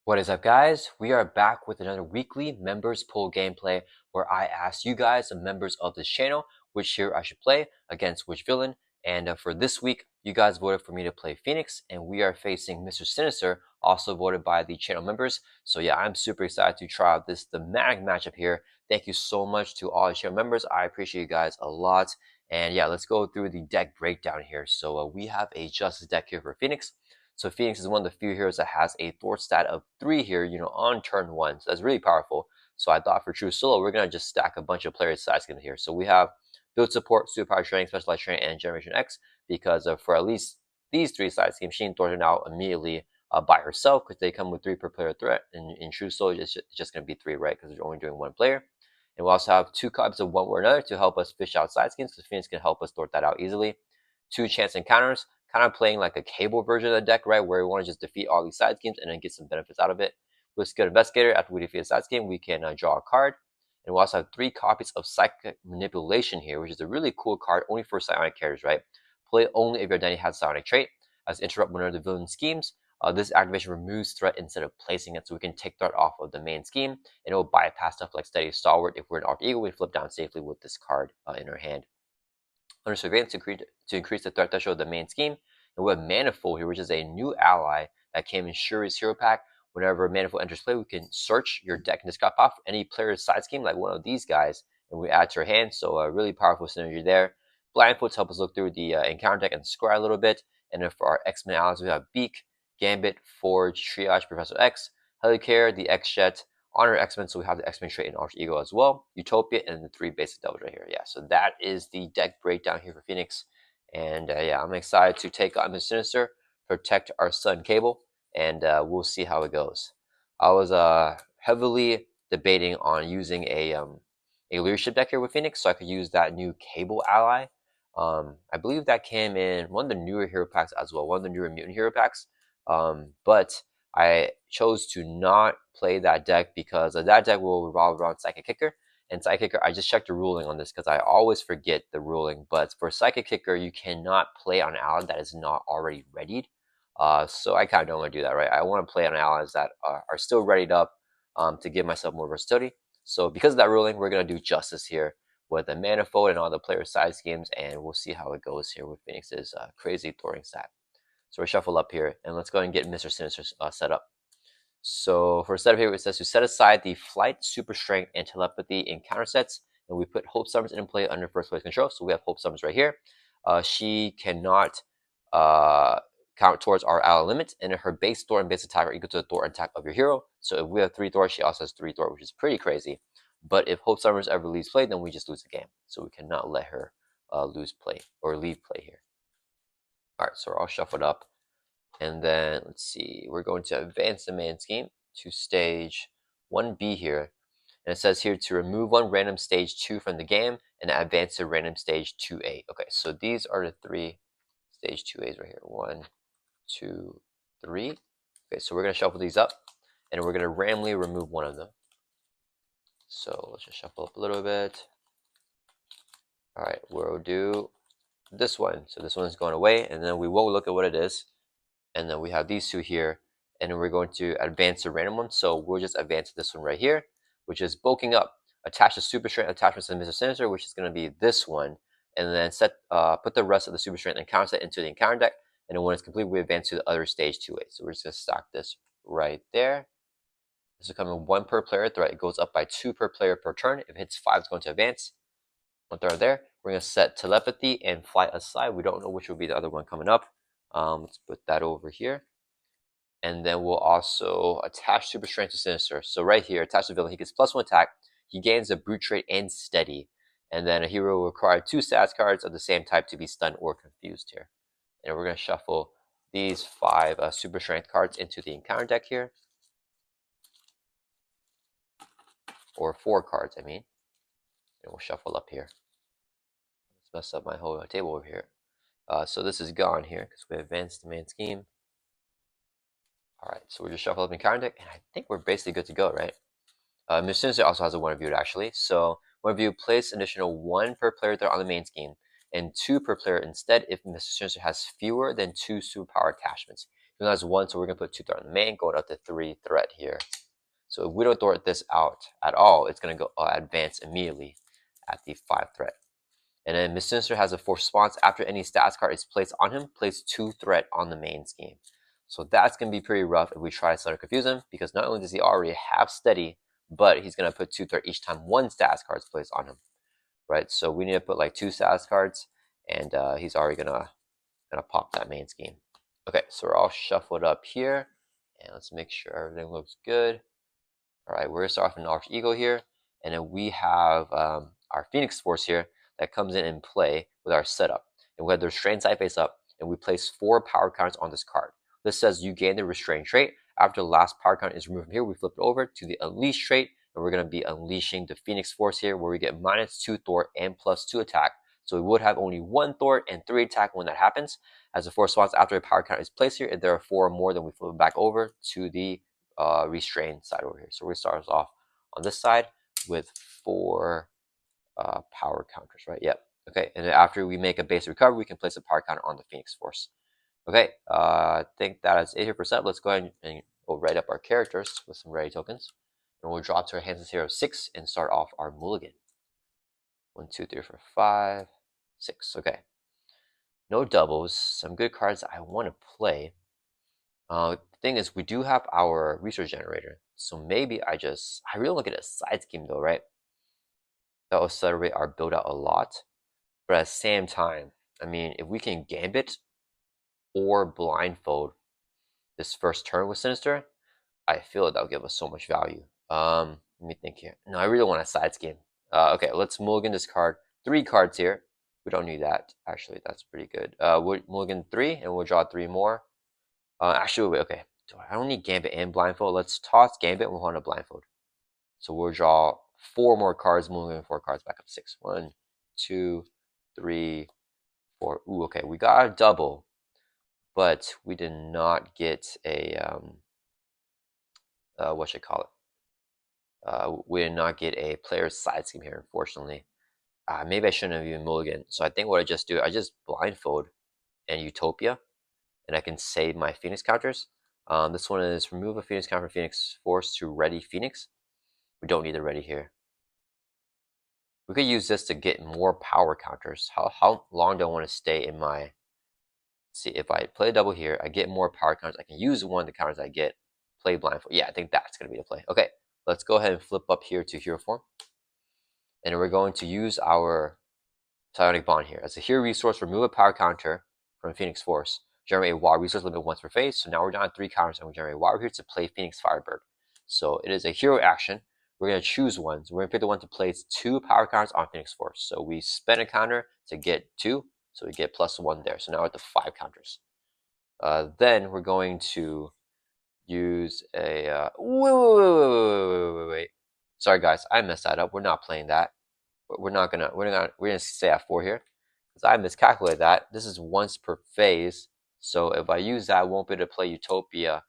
What is up, guys? We are back with another weekly members poll gameplay where I ask you guys, the members of this channel, which hero I should play against which villain. And for this week, you guys voted for me to play Phoenix, and we are facing Mr. Sinister, also voted by the channel members. So yeah, I'm super excited to try out this thematic matchup here. Thank you so much to all the channel members. I appreciate you guys a lot. And yeah, let's go through the deck breakdown here. So we have a Justice deck here for Phoenix. So Phoenix is one of the few heroes that has a thwart stat of 3 here, on turn 1. So that's really powerful. So I thought for true solo, we're going to just stack a bunch of players' side skins here. So we have build support, superpower training, specialized training, and generation X, because for at least these 3 side schemes, she and Thor are now immediately by herself, because they come with 3 per player threat. And in true solo, it's just going to be 3, right? Because they're only doing 1 player. And we also have 2 copies of one or another to help us fish out side skins, because Phoenix can help us thwart that out easily. 2 chance encounters, kind of playing like a cable version of the deck, right? Where we want to just defeat all these side schemes and then get some benefits out of it. With Skilled Investigator, after we defeat a side scheme, we can draw a card. And we also have 3 copies of Psychic Manipulation here, which is a really cool card only for psionic characters, right? Play only if your identity has a psionic trait. As interrupt one of the villain schemes, this activation removes threat instead of placing it, so we can take threat off of the main scheme, and it will bypass stuff like Steady Stalwart. If we're an Alter Ego, we flip down safely with this card in our hand. Under Surveillance to increase the threat threshold of the main scheme. And we have Manifold here, which is a new ally that came in Shuri's Hero Pack. Whenever Manifold enters play, we can search your deck and discard off any player's side scheme, like one of these guys, and we add to our hand. So a really powerful synergy there. Blindfolds help us look through the encounter deck and scry a little bit. And then for our X-Men allies, we have Beak, Gambit, Forge, Triage, Professor X, Helicare, the X-Jet, Honor X-Men, so we have the X-Men trait in Alter Ego as well, Utopia, and the 3 basic devils right here. Yeah, so that is the deck breakdown here for Phoenix. And yeah, I'm excited to take on the Sinister, protect our Sun Cable, and we'll see how it goes. I was heavily debating on using a leadership deck here with Phoenix, so I could use that new Cable ally. I believe that came in one of the newer hero packs as well, one of the newer mutant hero packs. But I chose to not play that deck because that deck will revolve around Psychic Kicker. And Psychic Kicker, I just checked the ruling on this because I always forget the ruling. But for Psychic Kicker, you cannot play on an ally that is not already readied. So I kind of don't want to do that, right? I want to play on allies that are still readied up to give myself more versatility. So because of that ruling, we're going to do Justice here with a Manifold and all the player side schemes. And we'll see how it goes here with Phoenix's crazy thwarting stat. So we shuffle up here, and let's go ahead and get Mr. Sinister set up. So for setup here, it says to set aside the Flight, Super Strength, and Telepathy encounter sets, and we put Hope Summers in play under first place control. So we have Hope Summers right here. She cannot count towards our ally limit, and her base thwart and base attack are equal to the thwart attack of your hero. So if we have 3 thwart, she also has 3 thwart, which is pretty crazy. But if Hope Summers ever leaves play, then we just lose the game. So we cannot let her lose play or leave play here. All right, so we're all shuffled up. And then, let's see, we're going to advance the main scheme to stage 1B here. And it says here to remove 1 random stage 2 from the game and advance to random stage 2A. Okay, so these are the 3 stage 2As right here. 1, 2, 3. Okay, so we're going to shuffle these up, and we're going to randomly remove 1 of them. So let's just shuffle up a little bit. All right, we'll do this one. So this one's going away, and then we won't look at what it is. And then we have these 2 here, and then we're going to advance the random one. So we'll just advance this one right here, which is bulking up. Attach the super strength attachments to Mr. Sinister, which is going to be this one, and then put the rest of the super strength encounter set into the encounter deck. And then when it's complete, we advance to the other stage 2A. So we're just going to stack this right there. This will come in 1 per player threat. It goes up by 2 per player per turn. If it hits 5, it's going to advance. 1 threat there. We're going to set Telepathy and Flight aside. We don't know which will be the other one coming up. Let's put that over here. And then we'll also attach Super Strength to Sinister. So right here, attach the villain. He gets +1 attack. He gains a Brute Trait and Steady. And then a hero will require 2 stats cards of the same type to be stunned or confused here. And we're going to shuffle these 5 Super Strength cards into the encounter deck here. Or 4 cards, I mean. And we'll shuffle up here. Let's mess up my whole table over here. So this is gone here because we advanced the main scheme. All right, so we're just shuffle up in encounter deck, and I think we're basically good to go, right? Mr. Sinister also has a 1 viewed actually. So 1 view, place additional 1 per player there on the main scheme, and 2 per player instead if Mr. Sinister has fewer than 2 superpower attachments. It has 1, so we're going to put 2 threat on the main, going up to 3 threat here. So if we don't thwart this out at all, it's going to go advance immediately at the 5 threat. And then Miss Sinister has a force response. After any stats card is placed on him, place 2 threat on the main scheme. So that's going to be pretty rough if we try to suddenly confuse him, because not only does he already have steady, but he's going to put 2 threat each time 1 stats card is placed on him. Right, so we need to put like 2 stats cards, and he's already gonna pop that main scheme. Okay, so we're all shuffled up here, and let's make sure everything looks good. All right, we're gonna start off with an Arch Eagle here, and then we have our Phoenix Force here that comes in and play with our setup. And we have the Restrained side face up, and we place 4 power counters on this card. This says you gain the Restrained trait. After the last power counter is removed from here, we flip it over to the Unleash trait, and we're going to be unleashing the Phoenix Force here, where we get -2 thwart and +2 attack. So we would have only 1 thwart and 3 attack when that happens. As a force response, after a power counter is placed here, if there are 4 or more, then we flip it back over to the restrained side over here. So we start us off on this side with 4 power counters, right? Yep. Okay, and then after we make a base recovery, we can place a power counter on the Phoenix Force. Okay, I think that is 80%. Let's go ahead and we'll write up our characters with some ready tokens. And we'll draw to our hands of 6 and start off our mulligan. 1, 2, 3, 4, 5, 6. Okay. No doubles. Some good cards I want to play. The thing is, we do have our resource generator, so maybe I really look at a side scheme though, right? That will accelerate our build out a lot, but at the same time, I mean, if we can gambit or blindfold this first turn with Sinister, I feel that'll give us so much value. Let me think here. No, I really want a side scheme. Okay, let's mulligan this card. 3 cards here. We don't need that. Actually, that's pretty good. We'll mulligan 3, and we'll draw 3 more. Actually, wait, okay. I don't need Gambit and Blindfold. Let's toss Gambit and we'll want a Blindfold. So we'll draw 4 more cards, moving 4 cards back up 6. 1, 2, 3, 4. Ooh, okay. We got a double, but we did not get a, what should I call it? We did not get a player's side scheme here, unfortunately. Maybe I shouldn't have even mulligan. So I think what I just do, I just Blindfold and Utopia, and I can save my Phoenix counters. This one is remove a Phoenix counter from Phoenix Force to ready Phoenix. We don't need the ready here. We could use this to get more power counters. How long do I want to stay in my... See, if I play a double here, I get more power counters. I can use one of the counters I get. Play blindfold. Yeah, I think that's going to be the play. Okay, let's go ahead and flip up here to hero form. And we're going to use our Psionic Bond here. As a hero resource, remove a power counter from Phoenix Force. Generate a water resource limit once per phase. So now we're down to 3 counters and we generate water here to play Phoenix Firebird. So it is a hero action. We're going to choose one. So we're going to pick the one to place 2 power counters on Phoenix Force. So we spend a counter to get 2. So we get +1 there. So now we're at the 5 counters. Then we're going to use a... wait. Sorry guys, I messed that up. We're not playing that. We're gonna stay at 4 here because I miscalculated that. This is once per phase. So if I use that, I won't be able to play Utopia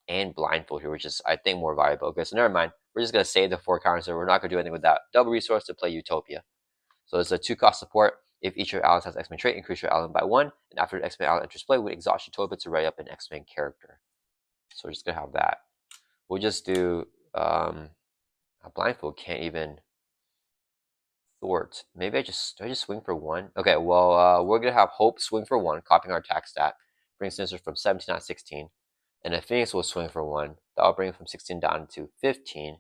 and Blindfold here, which is, I think, more valuable. Okay, so never mind. We're just going to save the 4 counters, so we're not going to do anything with that. Double resource to play Utopia. So it's a 2-cost support. If each of your allies has X-Men trait, increase your ally by 1. And after the X-Men ally enters play, we exhaust Utopia to write up an X-Men character. So we're just going to have that. We'll just do... a Blindfold can't even... thwart. Maybe do I just swing for 1? Okay, well, we're going to have Hope swing for 1, copying our attack stat. Bring Sinister from 17 down to 16. And then Phoenix will swing for 1. That'll bring it from 16 down to 15.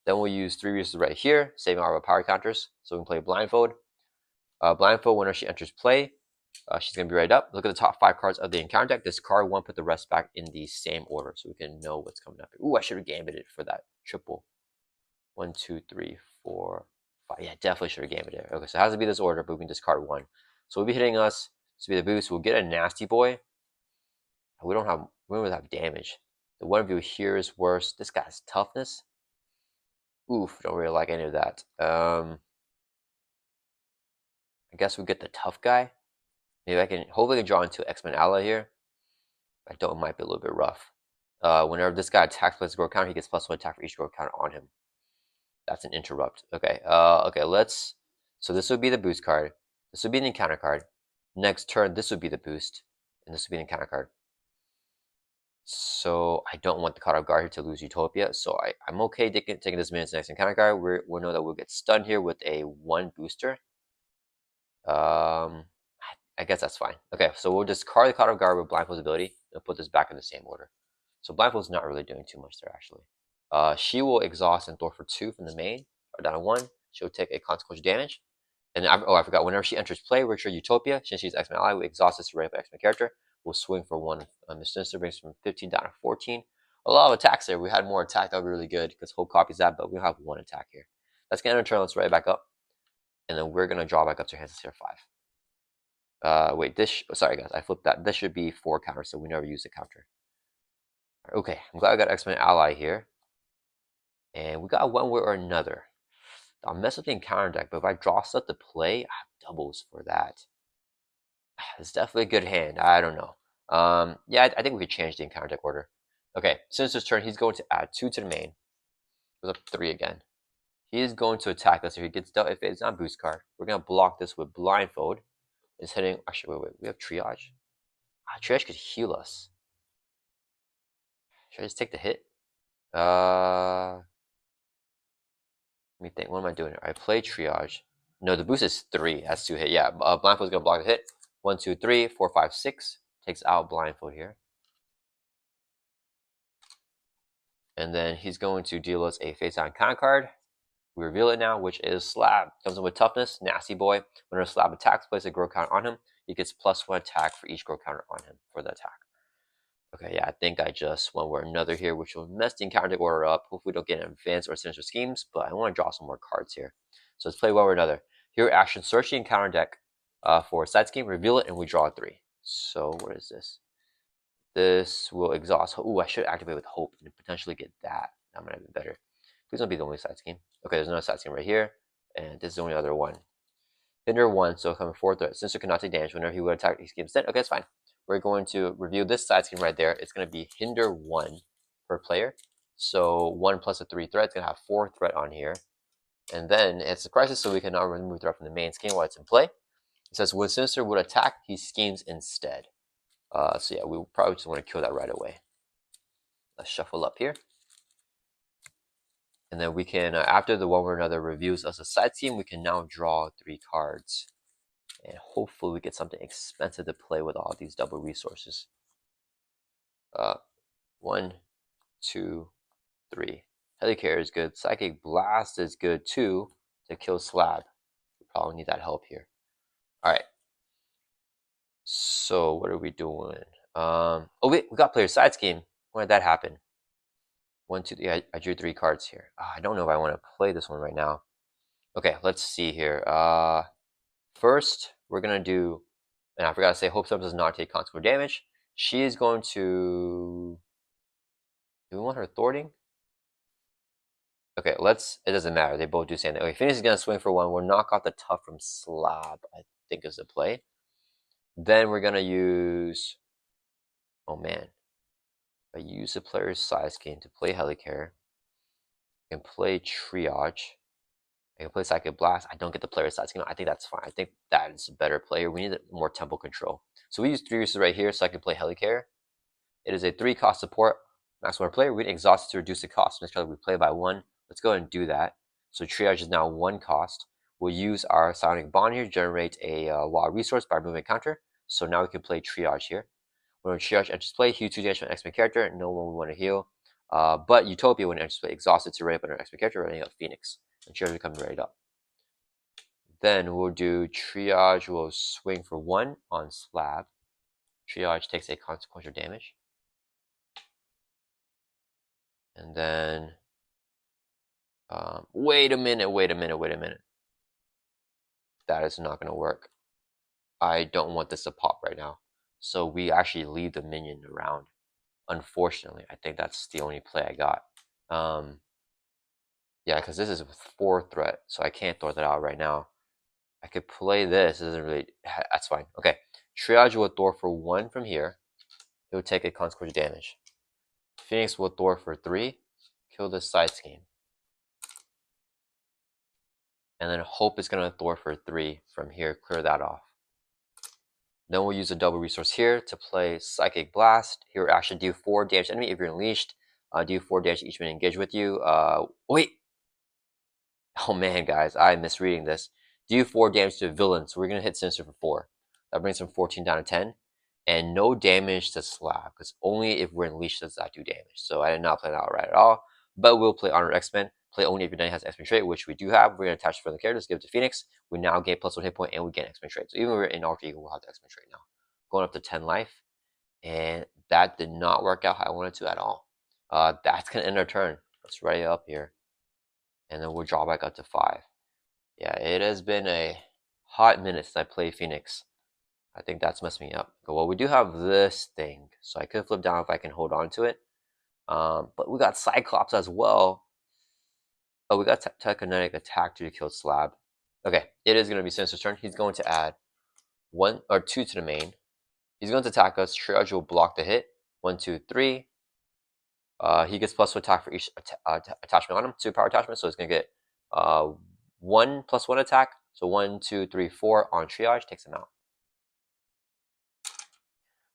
Then we'll use 3 resources right here, saving our power counters. So we can play Blindfold. Blindfold, whenever she enters play, she's going to be right up. Look at the top 5 cards of the encounter deck. Discard 1, put the rest back in the same order so we can know what's coming up. Ooh, I should have gambited for that triple. 1, 2, 3, 4, 5. Yeah, definitely should have gambited. Okay, so it has to be this order, but we can discard 1. So we'll be hitting us to be the boost. We'll get a Nasty Boy. We don't really have damage. The one view here is worse. This guy has toughness. Oof, don't really like any of that. I guess we get the tough guy. Maybe I can hopefully draw into X-Men ally here. I don't, it might be a little bit rough. Whenever this guy attacks with his score counter, he gets +1 attack for each score counter on him. That's an interrupt. Okay. Okay, let's... So this would be the boost card. This would be an encounter card. Next turn, this would be the boost. And this would be an encounter card. So I don't want the caught off guard here to lose Utopia. So I'm okay taking this minions next encounter guard. We'll know that we'll get stunned here with a 1 booster. I guess that's fine. Okay, so we'll discard the caught off guard with Blindfold's ability and put this back in the same order. So Blindfold's not really doing too much there, actually. She will exhaust and Thor for 2 from the main, or down to 1. She'll take a consequential damage. And I forgot, whenever she enters play, we're sure Utopia, since she's X-Men ally, we exhaust this array of X-Men character. We'll swing for 1. Miss Sinister brings from 15 down to 14. A lot of attacks there. We had more attack, that would be really good, because Hope copies that, but we have 1 attack here. Let's get an turn, let's right back up. And then we're going to draw back up to hands here 5. Wait, sorry guys, I flipped that. This should be 4 counters, so we never use the counter. Okay, I'm glad I got X-Men ally here. And we got one way or another. I'll mess with the encounter deck, but if I draw stuff to play, I have doubles for that. It's definitely a good hand. I don't know. Yeah, I think we could change the encounter deck order. Okay, Sinister's turn. He's going to add 2 to the main. Goes up 3 again. He is going to attack us if he gets dealt. If it's not boost card, we're gonna block this with blindfold. It's hitting. Actually, wait. We have triage. Triage could heal us. Should I just take the hit? Let me think. What am I doing here? I play triage. No, the boost is 3. That's 2 hit. Yeah, blindfold's gonna block the hit. 1, 2, 3, 4, 5, 6. Takes out blindfold here. And then he's going to deal us a face down con card. We reveal it now, which is Slab. Comes in with toughness, nasty boy. Whenever Slab attacks, place a grow counter on him. He gets +1 attack for each grow counter on him for the attack. Okay, yeah, I think I just one way or another here, which will mess the encounter deck order up. Hopefully we don't get advanced or sinister schemes, but I want to draw some more cards here. So let's play one or another. Here, action, search the encounter deck for a side scheme, reveal it, and we draw 3. So what is this? This will exhaust. Ooh, I should activate with Hope and potentially get that. That might have been better. Please don't be the only side scheme. Okay, there's another side scheme right here, and this is the only other one. Hinder 1, so coming 4 threat. Sinister cannot take damage whenever he would attack these schemes. Okay, that's fine. We're going to review this side scheme right there. It's going to be Hinder 1 per player. So 1 plus a 3 threat. It's going to have 4 threat on here. And then it's a crisis, so we can now remove threat from the main scheme while it's in play. It says when Sinister would attack, he schemes instead. So yeah, we probably just want to kill that right away. Let's shuffle up here. And then we can, after the one or another reviews us a side scheme, we can now draw 3 cards. And hopefully we get something expensive to play with all these double resources. 1, 2, 3. Helicarrier is good. Psychic Blast is good too to kill Slab. We probably need that help here. Alright. So what are we doing? Oh wait, we got player side scheme. When did that happen? 1, 2, 3. I drew 3 cards here. I don't know if I want to play this one right now. Okay, let's see here. First, we're gonna do, and I forgot to say, Hope Sub does not take consequential damage. She is going to. Do we want her thwarting? Okay, it doesn't matter. They both do same thing. Okay, Phoenix is gonna swing for 1. We'll knock out the tough from Slab, I think is the play. Then we're gonna use. Oh man. I use the player's size scheme to play Helicarrier. I can play Triage. I can play Psychic Blast. I don't get the player's size scheme. I think that's fine. I think that is a better player. We need more tempo control. So we use 3 uses right here so I can play Helicarrier. It is a 3 cost support. Maximum player. We can exhaust it to reduce the cost. Next card we play by 1. Let's go ahead and do that. So Triage is now 1 cost. We'll use our Psionic Bond here to generate a wild resource by removing counter. So now we can play Triage here. When Triage enters play, heal 2 damage from an X-Men character. No one we want to heal. But Utopia, when it enters play, exhausts it to ready up an X-Men character, running up Phoenix. And Triage becomes ready up. Then we'll do Triage. We'll swing for 1 on Slab. Triage takes a consequential damage. And then, wait a minute. That is not going to work. I don't want this to pop right now. So we actually leave the minion around. Unfortunately, I think that's the only play I got. Yeah, because this is with 4 threat, so I can't throw that out right now. I could play this. It doesn't really. That's fine. Okay. Triage will Thor for 1 from here. He'll take a consequential damage. Phoenix will Thor for 3. Kill this side scheme. And then Hope is going to Thor for 3 from here. Clear that off. Then we'll use a double resource here to play Psychic Blast. Here, actually do 4 damage to enemy if you're unleashed. Do 4 damage to each man engaged with you. Wait! Oh man, guys, I'm misreading this. Do 4 damage to a villain, so we're going to hit Sinister for 4. That brings him 14 down to 10. And no damage to Slab, because only if we're unleashed does that do damage. So I did not play that out right at all. But we'll play Honor X-Men. Play only if your knight has X-Men trait, which we do have. We're going to attach it for the characters, give it to Phoenix. We now gain +1 hit point, and we get X-Men trait. So even if we're in Alter Ego, we'll have the X-Men trait now. Going up to 10 life. And that did not work out how I wanted to at all. That's going to end our turn. Let's ready up here. And then we'll draw back up to 5. Yeah, it has been a hot minute since I played Phoenix. I think that's messed me up. Well, we do have this thing, so I could flip down if I can hold on to it. But we got Cyclops as well. Oh, we got Telekinetic Attack to kill Slab. Okay, it is going to be Sinister's turn. He's going to add 1 or 2 to the main. He's going to attack us. Triage will block the hit. 1, 2, 3. He gets +1 attack for each attachment on him. 2 power attachments, so it's going to get 1 +1 attack. So 1, 2, 3, 4 on Triage, takes him out.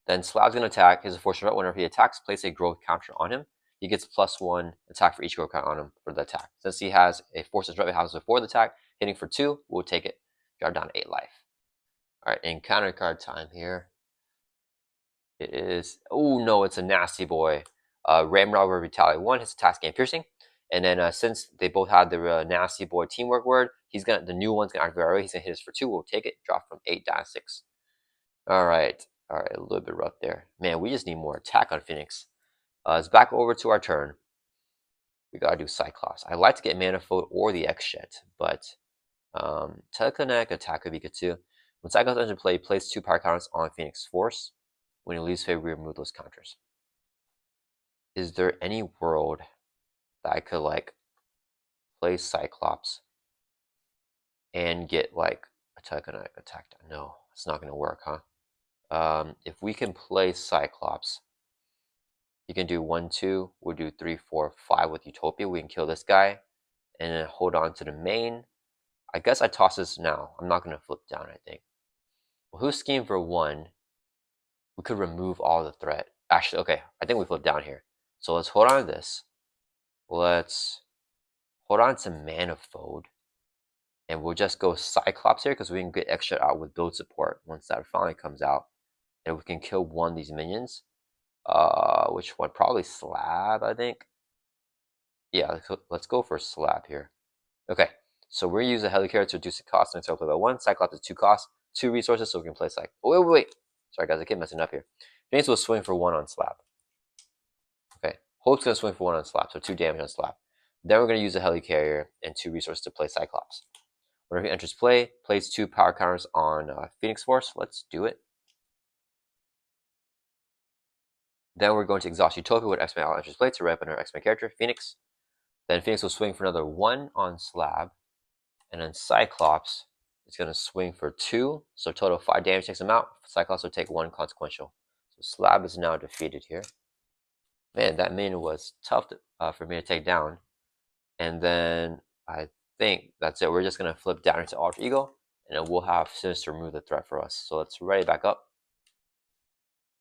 Then Slab's going to attack. He's a force threat. Whenever he attacks, place a growth counter on him. He gets +1 attack for each growth counter on him for the attack. Since he has a force threat house before the attack, hitting for 2, we'll take it. Drop down to 8 life. Alright, encounter card time here. It is, oh no, it's a nasty boy. Ramrod will retaliate 1, his attacks gain piercing. And then since they both had the nasty boy teamwork word, the new one's gonna activate right. He's gonna hit us for 2. We'll take it. Drop from 8 down to 6. Alright, a little bit rough there. Man, we just need more attack on Phoenix. It's back over to our turn. We gotta do Cyclops. I'd like to get Manifold or the X-Jet, but Telekinetic Attack could be good too. When Cyclops enters play, place 2 power counters on Phoenix Force. When he leaves favor, we remove those counters. Is there any world that I could like play Cyclops and get like a Telekinetic Attack? No, it's not gonna work, huh? If we can play Cyclops, you can do 1, 2, we'll do 3, 4, 5 with Utopia. We can kill this guy and then hold on to the main. I guess I toss this now. I'm not gonna flip down, I think. Well, who's scheme for 1? We could remove all the threat. Actually, okay, I think we flip down here. So let's hold on to this. Let's hold on to Manifold. And we'll just go Cyclops here because we can get extra out with build support once that finally comes out. And we can kill 1 of these minions. Which one? Probably Slab, I think. Yeah, let's go for Slab here. Okay, so we're gonna use a Helicarrier to reduce the cost and play by 1. Cyclops is 2 costs, 2 resources, so we can play Cyclops. Oh, wait. Sorry guys, I keep messing up here. Phoenix will swing for 1 on Slab. Okay, Hope's gonna swing for 1 on Slab, so 2 damage on Slab. Then we're gonna use a Helicarrier and 2 resources to play Cyclops. Whenever he enters play, place 2 power counters on Phoenix Force. Let's do it. Then we're going to exhaust Utopia with X-Men enters play to rep our X-Men character, Phoenix. Then Phoenix will swing for another 1 on Slab. And then Cyclops is going to swing for 2. So total 5 damage takes him out. Cyclops will take 1 consequential. So Slab is now defeated here. Man, that minion was tough for me to take down. And then I think that's it. We're just going to flip down into Alter Ego. And then we'll have Sinister remove the threat for us. So let's ready back up.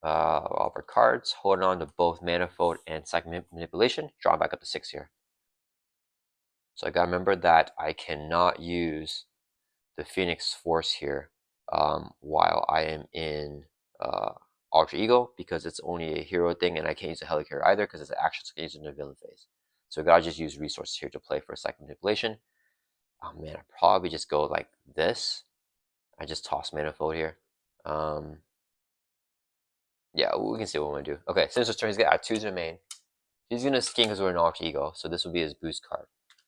All of our cards, holding on to both Manifold and Psychic Manipulation, drawing back up to 6 here. So I gotta remember that I cannot use the Phoenix Force here while I am in Alter Ego because it's only a hero thing and I can't use a Helicarrier either because it's an action so I can use it in the villain phase. So I gotta just use resources here to play for Psychic Manipulation. Oh man, I probably just go like this. I just toss Manifold here. Yeah, we can see what we want to do. Okay, Sinister's turn. He's going to add 2 to the main. He's going to scheme because we're in Alter Ego, so this will be his boost card.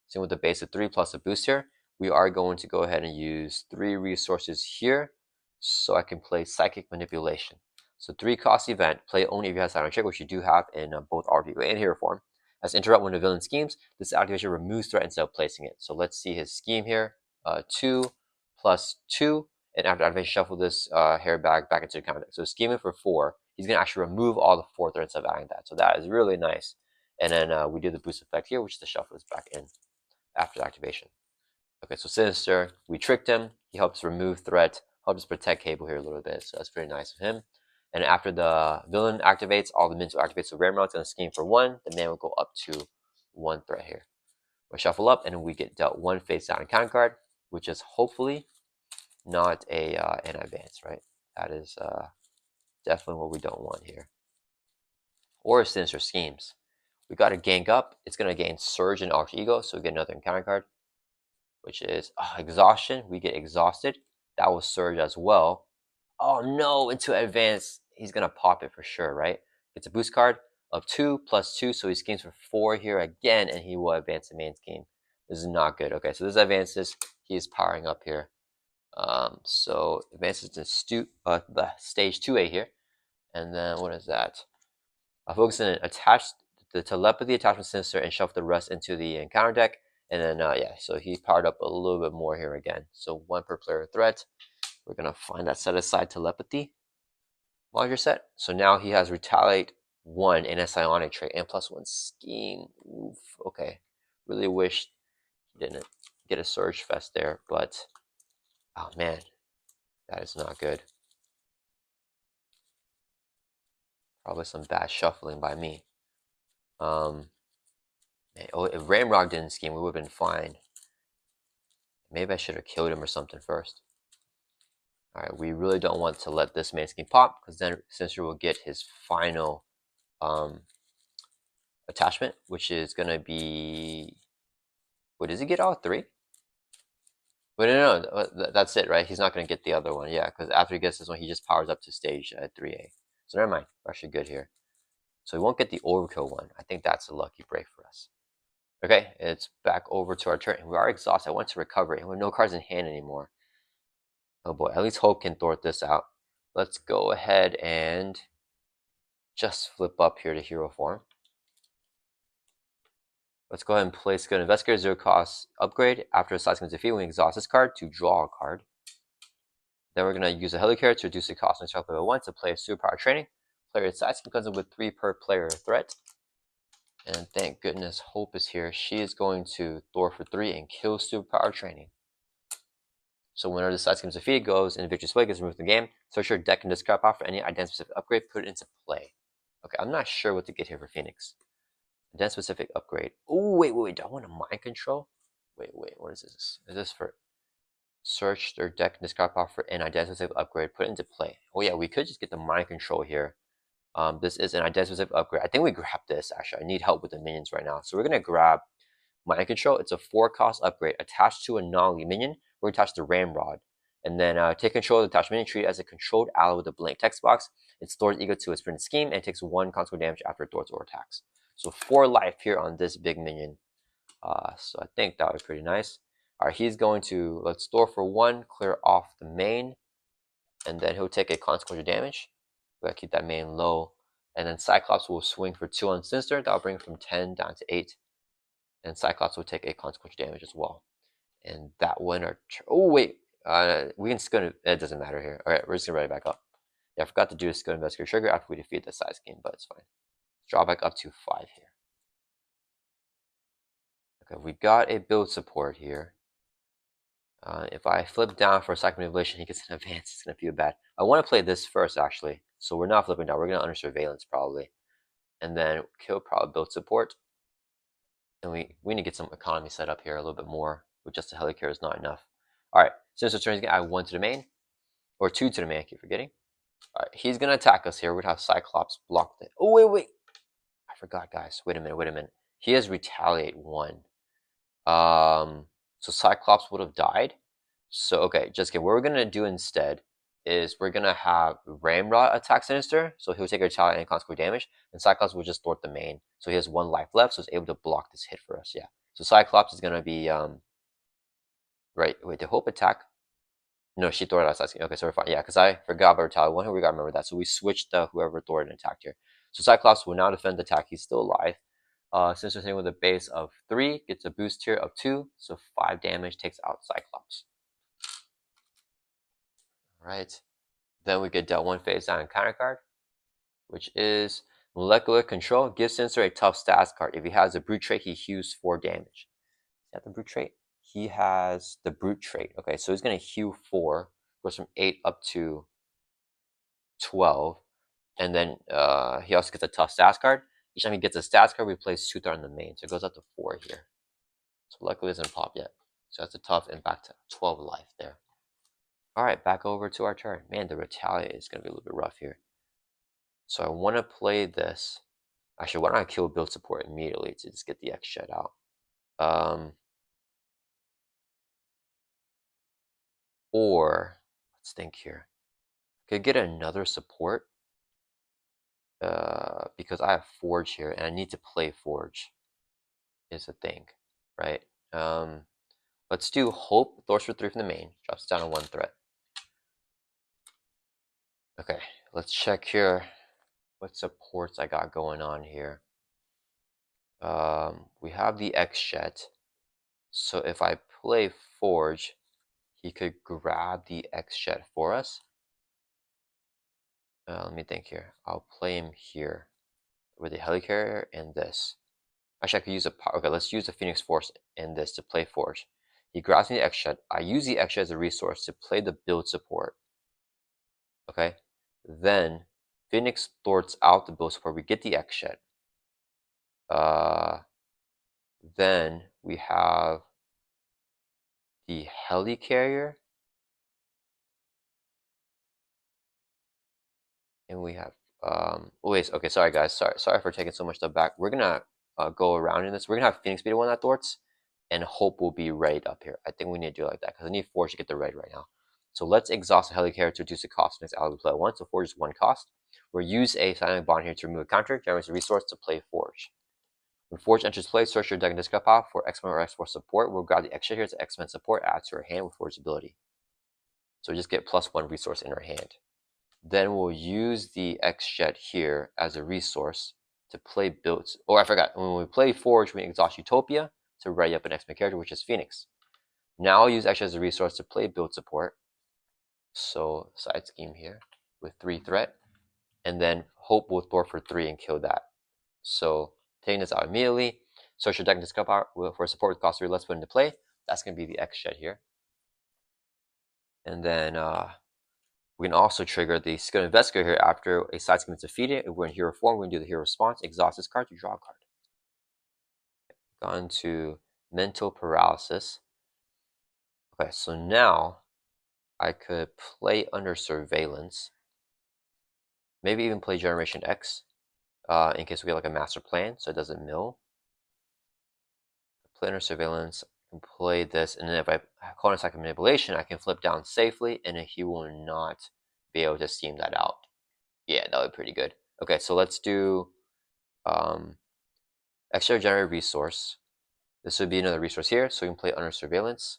So with the base of 3 plus a boost here, we are going to go ahead and use 3 resources here so I can play Psychic Manipulation. So 3 cost event, play only if you have Silent Trick, which you do have in both Alter Ego and Hero form. As interrupt when the villain schemes, this activation removes threat instead of placing it. So let's see his scheme here. 2 plus 2, and after activation, shuffle this hair back into the context. So scheming for 4. He's going to actually remove all the 4 threats of adding that. So that is really nice. And then we do the boost effect here, which is the shuffle is back in after the activation. Okay, so Sinister, we tricked him. He helps remove threat help us protect Cable here a little bit. So that's pretty nice of him. And after the villain activates, all the minions will activate. So Ramrod's going to scheme for 1. The man will go up to 1 threat here. We'll shuffle up, and we get dealt 1 face down encounter card, which is hopefully not a an advance, right? That is definitely what we don't want here. Or Sinister Schemes. We got to gank up. It's going to gain Surge and Alter Ego, so we get another encounter card, which is Exhaustion. We get Exhausted. That will Surge as well. Oh no, into advance. He's going to pop it for sure, right? It's a boost card of 2 plus 2, so he schemes for 4 here again, and he will advance the main scheme. This is not good. Okay, so this advances. He is powering up here. So advances to the stage 2A here. And then what is that? I'll focus on attach the telepathy attachment Sinister and shuffle the rest into the encounter deck. And then yeah, so he powered up a little bit more here again. So 1 per player threat. We're gonna find that set aside telepathy module set. So now he has retaliate 1 in a psionic trait and +1 scheme. Oof, okay. Really wish he didn't get a Surge Fest there, but oh man, that is not good. Probably some bad shuffling by me. Man, if Ramrod didn't scheme, we would have been fine. Maybe I should have killed him or something first. Alright, we really don't want to let this main scheme pop, because then Sinister will get his final attachment, which is going to be... Wait, does he get all 3? But no, that's it, right? He's not going to get the other one, yeah, because after he gets this one, he just powers up to stage 3A. So never mind, we're actually good here. So we won't get the overkill one. I think that's a lucky break for us. Okay, it's back over to our turn. We are exhausted. I want to recover it. We have no cards in hand anymore. Oh boy, at least Hope can thwart this out. Let's go ahead and just flip up here to hero form. Let's go ahead and play Skilled Investigator, 0 cost upgrade. After a side scheme defeat, we exhaust this card to draw a card. Then we're going to use a Helicarrier to reduce the cost on shelf level 1 to play Superpower Training. Player side scheme comes in with 3 per player threat. And thank goodness Hope is here. She is going to thwart for 3 and kill Superpower Training. So whenever the side scheme is defeated, goes in victorious way, gets removed from the game. Search your deck and discard off for any identity-specific upgrade, put it into play. Okay, I'm not sure what to get here for Phoenix. Identity-specific upgrade. Oh, wait. Do I want a mind control? Wait, what is this? Is this for search their deck and discard off for an identity-specific upgrade, put it into play? Oh yeah, we could just get the mind control here. This is an identity-specific upgrade. I think we grab this, actually. I need help with the minions right now. So we're going to grab Mind Control. It's a 4 cost upgrade attached to a non-elite minion. We're attached to Ramrod. And then take control of the attached minion, treat it as a controlled ally with a blank text box. It stores ego to its printed scheme and takes 1 consequent damage after it thwarts or attacks. So 4 life here on this big minion. So I think that was pretty nice. Alright, he's going to, let's store for 1, clear off the main. And then he'll take a consequential damage. We gotta keep that main low. And then Cyclops will swing for 2 on Sinister. That'll bring from 10 down to 8. And Cyclops will take a consequential damage as well. And that winner. Oh, wait. We can Skilled. It doesn't matter here. Alright, we're just gonna write it back up. Yeah, I forgot to do a Skilled Investigator trigger after we defeat the side scheme, but it's fine. Let's draw back up to 5 here. Okay, we got a build support here. If I flip down for a second manipulation, he gets an advance. It's going to feel bad. I want to play this first, actually. So we're not flipping down. We're going to under surveillance, probably. And then kill probably build support. And we need to get some economy set up here a little bit more. With just a Helicarrier is not enough. Alright, Sinister turn, he's going to add 1 to the main. Or 2 to the main, I keep forgetting. Alright, he's going to attack us here. We're going to have Cyclops block it. Oh, wait. I forgot, guys. Wait a minute. He has retaliate 1. So Cyclops would have died. So, okay, just kidding. What we're going to do instead is we're going to have Ramrod attack Sinister. So he'll take a retaliate and consequent damage. And Cyclops will just thwart the main. So he has 1 life left. So he's able to block this hit for us. Yeah. So Cyclops is going to be, right. Wait, did Hope attack? No, she thwarted us. Okay, so we're fine. Yeah, because I forgot about retaliate 1. We got to remember that. So we switched whoever thwarted and attacked here. So Cyclops will now defend the attack. He's still alive. Sinister hitting with a base of 3, gets a boost here of 2, so 5 damage, takes out Cyclops. Alright, then we get dealt 1 face down encounter card, which is Molecular Control. Gives Sinister a tough stats card. If he has a brute trait, he hews 4 damage. Is that the brute trait? He has the brute trait. Okay, so he's going to hew 4. goes from 8 up to 12. And then he also gets a tough stats card. Each time he gets a stats card, we place 2 threat on the main. So it goes up to 4 here. So luckily it doesn't pop yet. So that's a tough and back to 12 life there. Alright, back over to our turn. Man, the retaliate is going to be a little bit rough here. So I want to play this. Actually, why don't I kill build support immediately to just get the X shed out? Or, let's think here. I could get another support. Because I have Forge here, and I need to play Forge. Is a thing, right? Let's do Hope. Thors for 3 from the main. Drops down to 1 threat. Okay, let's check here. What supports I got going on here? We have the X shed. So if I play Forge, he could grab the X shed for us. Let me think here. I'll play him here with the Helicarrier and this. Actually, I could use a... Okay, let's use the Phoenix Force and this to play Forge. He grabs me the X shed. I use the X shed as a resource to play the build support. Okay? Then, Phoenix thwarts out the build support. We get the X shed. Then, we have the Helicarrier. And we have... wait, okay, sorry guys. Sorry for taking so much stuff back. We're gonna go around in this. We're gonna have Phoenix be the one that thwarts, and Hope will be raid up here. I think we need to do it like that because I need Forge to get the raid right now. So let's exhaust the Helicarrier to reduce the cost of next ally we play at once. So Forge is 1 cost. We'll use a Silent Bond here to remove a counter, generates a resource to play Forge. When Forge enters play, search your deck and discard pile for X-Men or X-Force support. We'll grab the extra here to X-Men support, add to our hand with Forge's ability. So just get +1 resource in our hand. Then we'll use the X shed here as a resource to play builds. Oh, I forgot. When we play Forge, we exhaust Utopia to ready up an X-Men character, which is Phoenix. Now I'll use X as a resource to play build support. So side scheme here with 3 threat. And then Hope will thwart for 3 and kill that. So taking this out immediately. Search your deck and discard power for support with cost 3. Let's put into play. That's going to be the X shed here. And then we can also trigger the Skilled Investigator here after a side scheme is defeated. If we're in hero form, we can do the hero response. Exhaust this card to draw a card. Gone to Mental Paralysis. Okay, so now I could play Under Surveillance. Maybe even play Generation X in case we get like a master plan so it doesn't mill. Play Under Surveillance and play this, and then if I call an attack of manipulation, I can flip down safely and he will not be able to steam that out. Yeah, that would be pretty good. Okay, so let's do extra generate resource. This would be another resource here, so we can play Under Surveillance.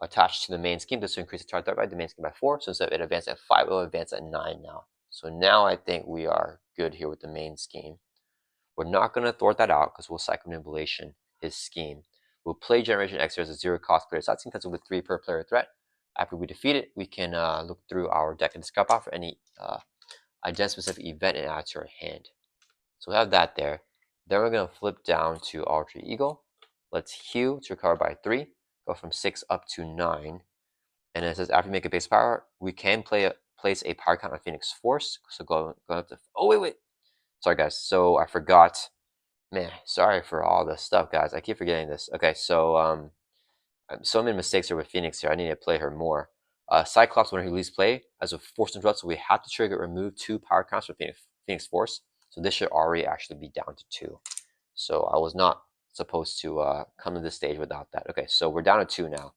Attached to the main scheme, this will increase the target threat by the main scheme by 4. So instead of it advanced at 5, it will advance at 9 now. So now I think we are good here with the main scheme. We're not going to thwart that out because we'll Psychic Manipulation his scheme. We'll play Generation X as a 0 cost player. So that's because with 3 per player threat. After we defeat it, we can look through our deck and discard out for any identity-specific event and add to our hand. So we have that there. Then we're going to flip down to Alter Ego. Let's heal to recover by 3. Go from 6 up to 9. And it says after you make a base power, we can place a power count on Phoenix Force. So going up to... Oh, wait. Sorry, guys. So I forgot. Man, sorry for all this stuff, guys. I keep forgetting this. Okay, so so many mistakes here with Phoenix here. I need to play her more. Cyclops, when he leaves play, as a force interrupt, so we have to trigger remove 2 power counts from Phoenix Force. So this should already actually be down to 2. So I was not supposed to come to this stage without that. Okay, so we're down to 2 now.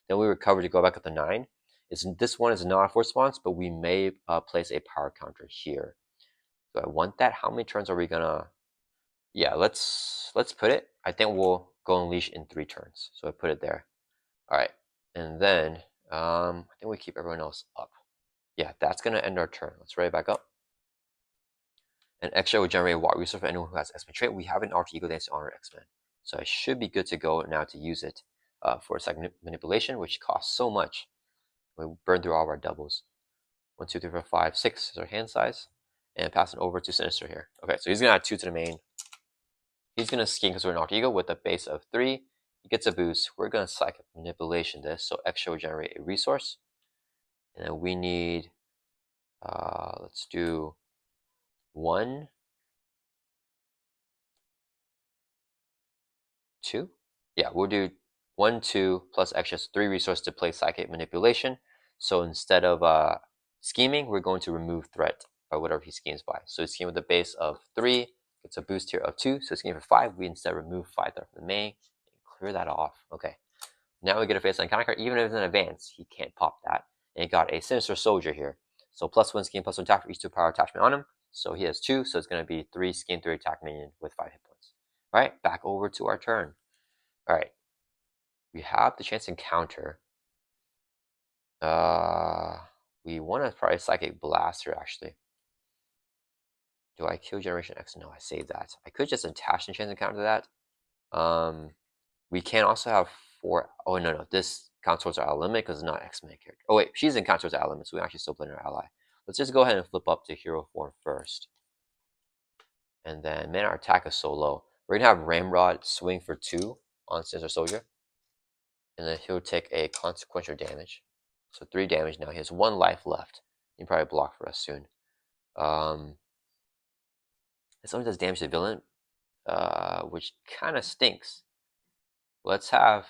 Then we recover to go back up to 9. This one is not a force response, but we may place a power counter here. Do I want that? How many turns are we gonna... Yeah, let's put it. I think we'll go Unleash in 3 turns. So I put it there. All right, and then I think we keep everyone else up. Yeah, that's gonna end our turn. Let's ready back up. An extra will generate a water resource for anyone who has X-Men trait. We have an Alter Ego Dance to honor X-Men, so I should be good to go now to use it for Psychic Manipulation, which costs so much. We burn through all of our doubles. 1, 2, 3, 4, 5, 6 is our hand size, and passing over to Sinister here. Okay, so he's gonna add 2 to the main. He's gonna scheme because we're an Alter Ego with a base of 3. He gets a boost. We're gonna Psychic Manipulation this, so extra will generate a resource. And then we need, let's do 1, 2. Yeah, we'll do 1, 2 plus extra 3 resources to play Psychic Manipulation. So instead of scheming, we're going to remove threat by whatever he schemes by. So he schemed with a base of 3, gets a boost here of 2. So scheme for 5, we instead remove 5 threat from the main. Clear that off. Okay. Now we get a face line counter card. Even if it's an advance, he can't pop that. And he got a Sinister Soldier here. So +1 scheme, +1 attack for each 2 power attachment on him. So he has 2, so it's going to be 3 scheme, 3 attack minion with 5 hit points. Alright, back over to our turn. Alright. We have the chance to counter. We want to probably Psychic Blaster, actually. Do I kill Generation X? No, I saved that. I could just attach the chance to counter that. We can also have 4. Oh, no. This counts towards our limit because it's not X-Men character. Oh, wait. She's in count towards our limit, so we actually still blame our ally. Let's just go ahead and flip up to hero form first. And then, man, our attack is so low. We're going to have Ramrod swing for 2 on Sinister Soldier. And then he'll take a consequential damage. So 3 damage now. He has 1 life left. He can probably block for us soon. This only does damage to the villain, which kind of stinks. Let's have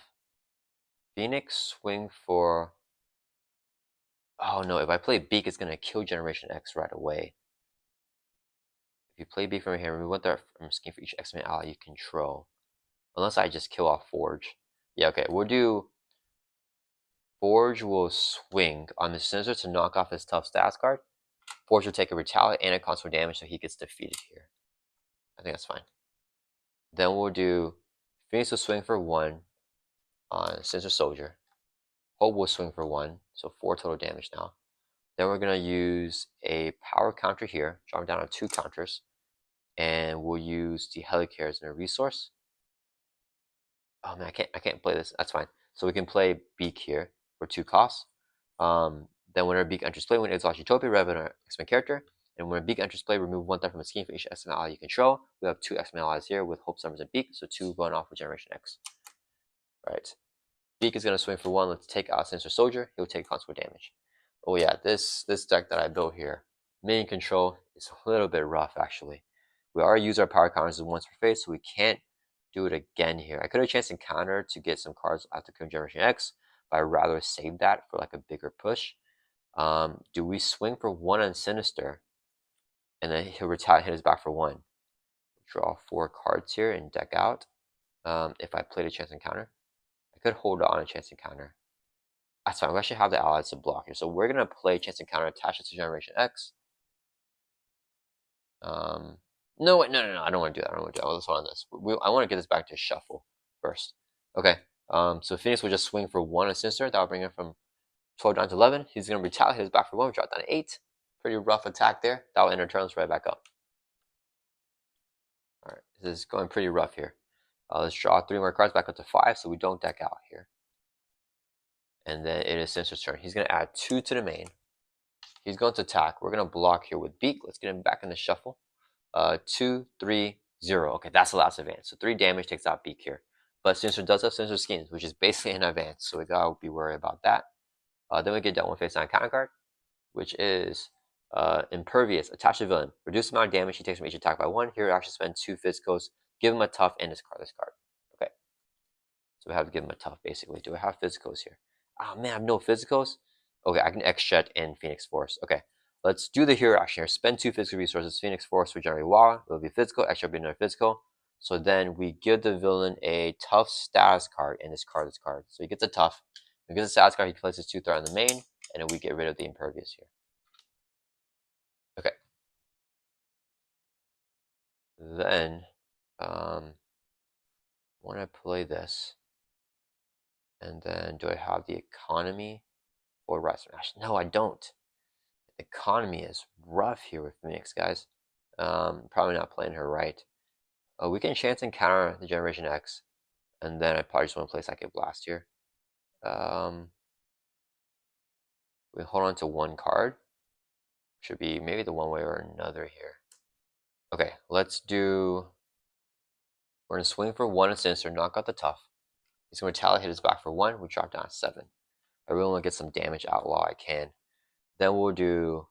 Phoenix swing for... Oh no, if I play Beak, it's going to kill Generation X right away. If you play Beak from here, remove 1 threat from scheme for each X-Men ally you control. Unless I just kill off Forge. Yeah, okay, we'll do... Forge will swing on the Sinister to knock off his tough stats card. Forge will take a retaliate and a console damage, so he gets defeated here. I think that's fine. Then we'll do Phoenix will swing for 1 on Sinister Soldier. Hope will swing for 1, so 4 total damage now. Then we're going to use a power counter here, drop it down on 2 counters, and we'll use the Helicare as a resource. Oh man, I can't play this. That's fine. So we can play Beak here for 2 costs. Then whenever Beak enters play, when it exalts Utopia, rev an X-Men character. And when Beak enters play, remove 1 threat from a scheme for each X-Men ally you control. We have 2 X-Men allies here with Hope, Summers, and Beak, so 2 going off with Generation X. Alright. Beak is going to swing for 1. Let's take out Sinister Soldier. He'll take consequent damage. Oh yeah, this deck that I built here, minion control, is a little bit rough actually. We already used our power counters once per phase, so we can't do it again here. I could have chanced encounter to get some cards after killing Generation X, but I'd rather save that for like a bigger push. Do we swing for 1 on Sinister, and then he'll retaliate, hit his back for 1. Draw 4 cards here and deck out. If I played a chance encounter, I could hold on a chance encounter. That's fine. We actually have the allies to block here, so we're gonna play chance encounter, attach it to Generation X. No, wait, no. I don't want to do that. Let's hold on this. I want to get this back to shuffle first. Okay. So Phoenix will just swing for 1 on Sinister. That'll bring him from 12 down to 11. He's gonna retaliate his back for 1. Drop down to 8. Pretty rough attack there. That'll enter turns right back up. All right, this is going pretty rough here. Let's draw 3 more cards back up to 5, so we don't deck out here. And then it is Sinister's turn. He's gonna add 2 to the main. He's going to attack. We're gonna block here with Beak. Let's get him back in the shuffle. 2, 3, 0. Okay, that's the last advance. So 3 damage takes out Beak here. But Sinister does have Sinister Schemes, which is basically an advance, so we gotta be worried about that. Then we get that 1 face down counter card, which is Impervious. Attach the villain. Reduce the amount of damage he takes from each attack by 1. Here, actually spend 2 physicals. Give him a tough and discard this card. Okay. So we have to give him a tough, basically. Do I have physicals here? Oh man, I have no physicals. Okay, I can X-Jet and Phoenix Force. Okay, let's do the hero action here. Spend 2 physical resources. Phoenix Force will generate Wall. It will be physical. X-Jet will be another physical. So then we give the villain a tough status card and discard this card. So he gets a tough. When he gets a status card, he places 2 threat on the main, and then we get rid of the Impervious here. Okay. Then, when I play this, and then do I have the economy or Rise Smash? No, I don't. The economy is rough here with Phoenix, guys. Probably not playing her right. We can chance encounter the Generation X, and then I probably just want to play Psychic Blast here. We hold on to 1 card. Should be maybe the one way or another here. Okay, let's do... We're going to swing for 1 and Sinister, knock out the tough. He's going to retaliate, hit his back for 1. We drop down to 7. I really want to get some damage out while I can. Then we'll do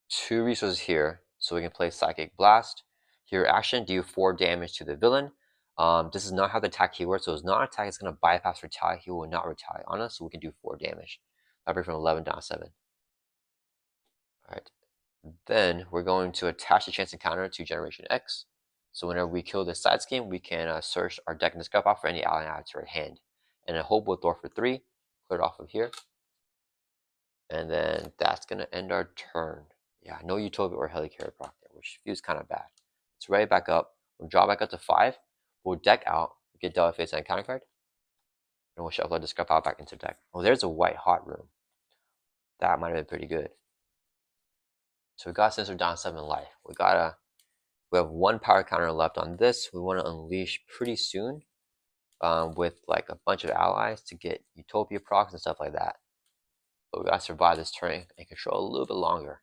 2 resources here, so we can play Psychic Blast. Here, action, do 4 damage to the villain. This is not how the attack he works, so it's not an attack, it's going to bypass retaliate. He will not retaliate on us, so we can do 4 damage. That'll bring from 11 down to 7. Alright. Then we're going to attach the chance encounter to Generation X. So whenever we kill this side scheme, we can search our deck and discard off for any ally added to our hand. And then Hope will Thor for 3, clear it off of here. And then that's going to end our turn. Yeah, no Utopia or Helicarrier proc there, which feels kind of bad. Let's ready back up. We'll draw back up to 5. We'll deck out, get dealt face and counter card. And we'll shuffle the discard pile back into the deck. Oh, there's a white hot room. That might have been pretty good. So we got Sinister down 7 life. We have 1 power counter left on this. We want to unleash pretty soon with like a bunch of allies to get Utopia procs and stuff like that. But we got to survive this turn and control a little bit longer.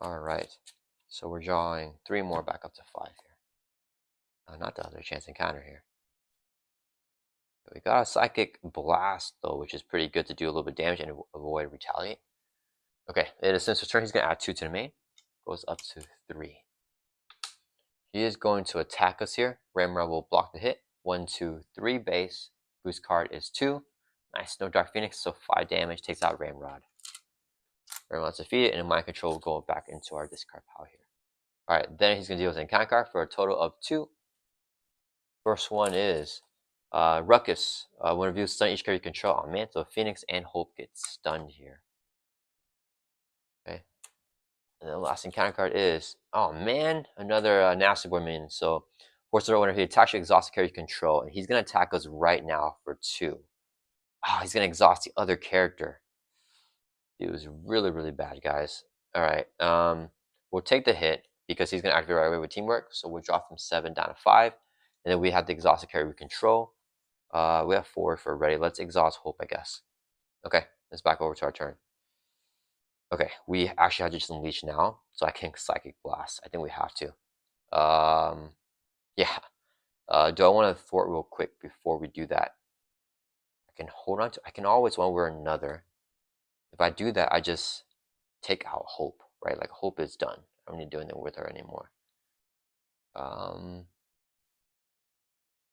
Alright, so we're drawing 3 more back up to 5 here. Not the other chance encounter here. We got a Psychic Blast though, which is pretty good to do a little bit of damage and avoid retaliate. Okay, it is Sinister's turn. He's going to add 2 to the main. Goes up to 3. He is going to attack us here. Ramrod will block the hit. 1, 2, 3 base. Boost card is 2. Nice, no Dark Phoenix, so 5 damage takes out Ramrod. Ramrod's defeated, and Mind Control will go back into our discard pile here. Alright, then he's going to deal with an encounter card for a total of 2. First one is Ruckus. When reviews stun each character you control. Oh man, so Phoenix and Hope get stunned here. Okay. And the last encounter card is, oh man, another nasty board minion. So force the whenever he attacks you, exhaust the character you control, and he's going to attack us right now for 2. Ah, he's going to exhaust the other character. It was really, really bad, guys. Alright, we'll take the hit because he's going to activate right away with teamwork. So we'll drop from 7 down to 5. And then we have the exhausted character we control. We have 4 for ready. Let's exhaust Hope, I guess. Okay, let's back over to our turn. Okay, we actually have to just unleash now, so I can Psychic Blast. I think we have to. Yeah. Do I want to thwart real quick before we do that? I can hold on to. I can always one way or another. If I do that, I just take out Hope, right? Like Hope is done. I don't need to do anything with her anymore.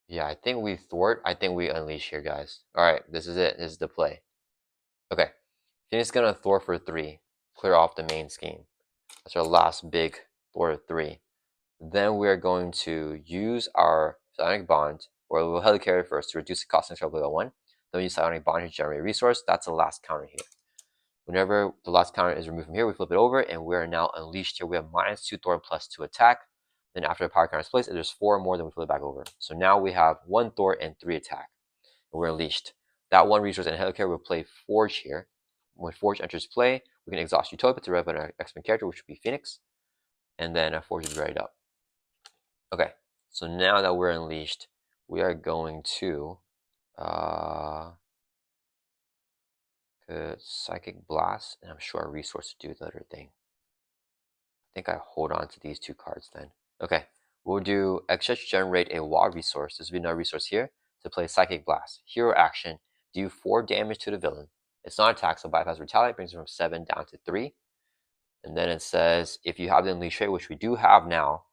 Yeah, I think we thwart. I think we unleash here, guys. All right, this is it. This is the play. Okay, Phoenix gonna thwart for 3. Clear off the main scheme. That's our last big thwart of 3. Then we're going to use our Psionic Bond, or we'll Helicarrier first to reduce the cost of control below 1. Then we use Psionic Bond to generate a resource. That's the last counter here. Whenever the last counter is removed from here, we flip it over, and we're now unleashed here. We have -2 thwart plus 2 attack. Then after the power counter is placed, there's 4 more, then we flip it back over. So now we have 1 thwart and 3 attack. And we're unleashed. That 1 resource and Helicarrier will play Forge here. When Forge enters play, we can exhaust Utopia to rev an X-Men character, which would be Phoenix. And then Forge is ready up. Okay, so now that we're unleashed, we are going to Psychic Blast, and I'm sure our resource to do the other thing. I think I hold on to these 2 cards then. Okay, we'll do Exchange generate a wall resource. This will be another resource here to play Psychic Blast. Hero action, do 4 damage to the villain. It's not attack, so bypass retaliate, brings it from 7 down to 3. And then it says, if you have the unleash trait, which we do have now,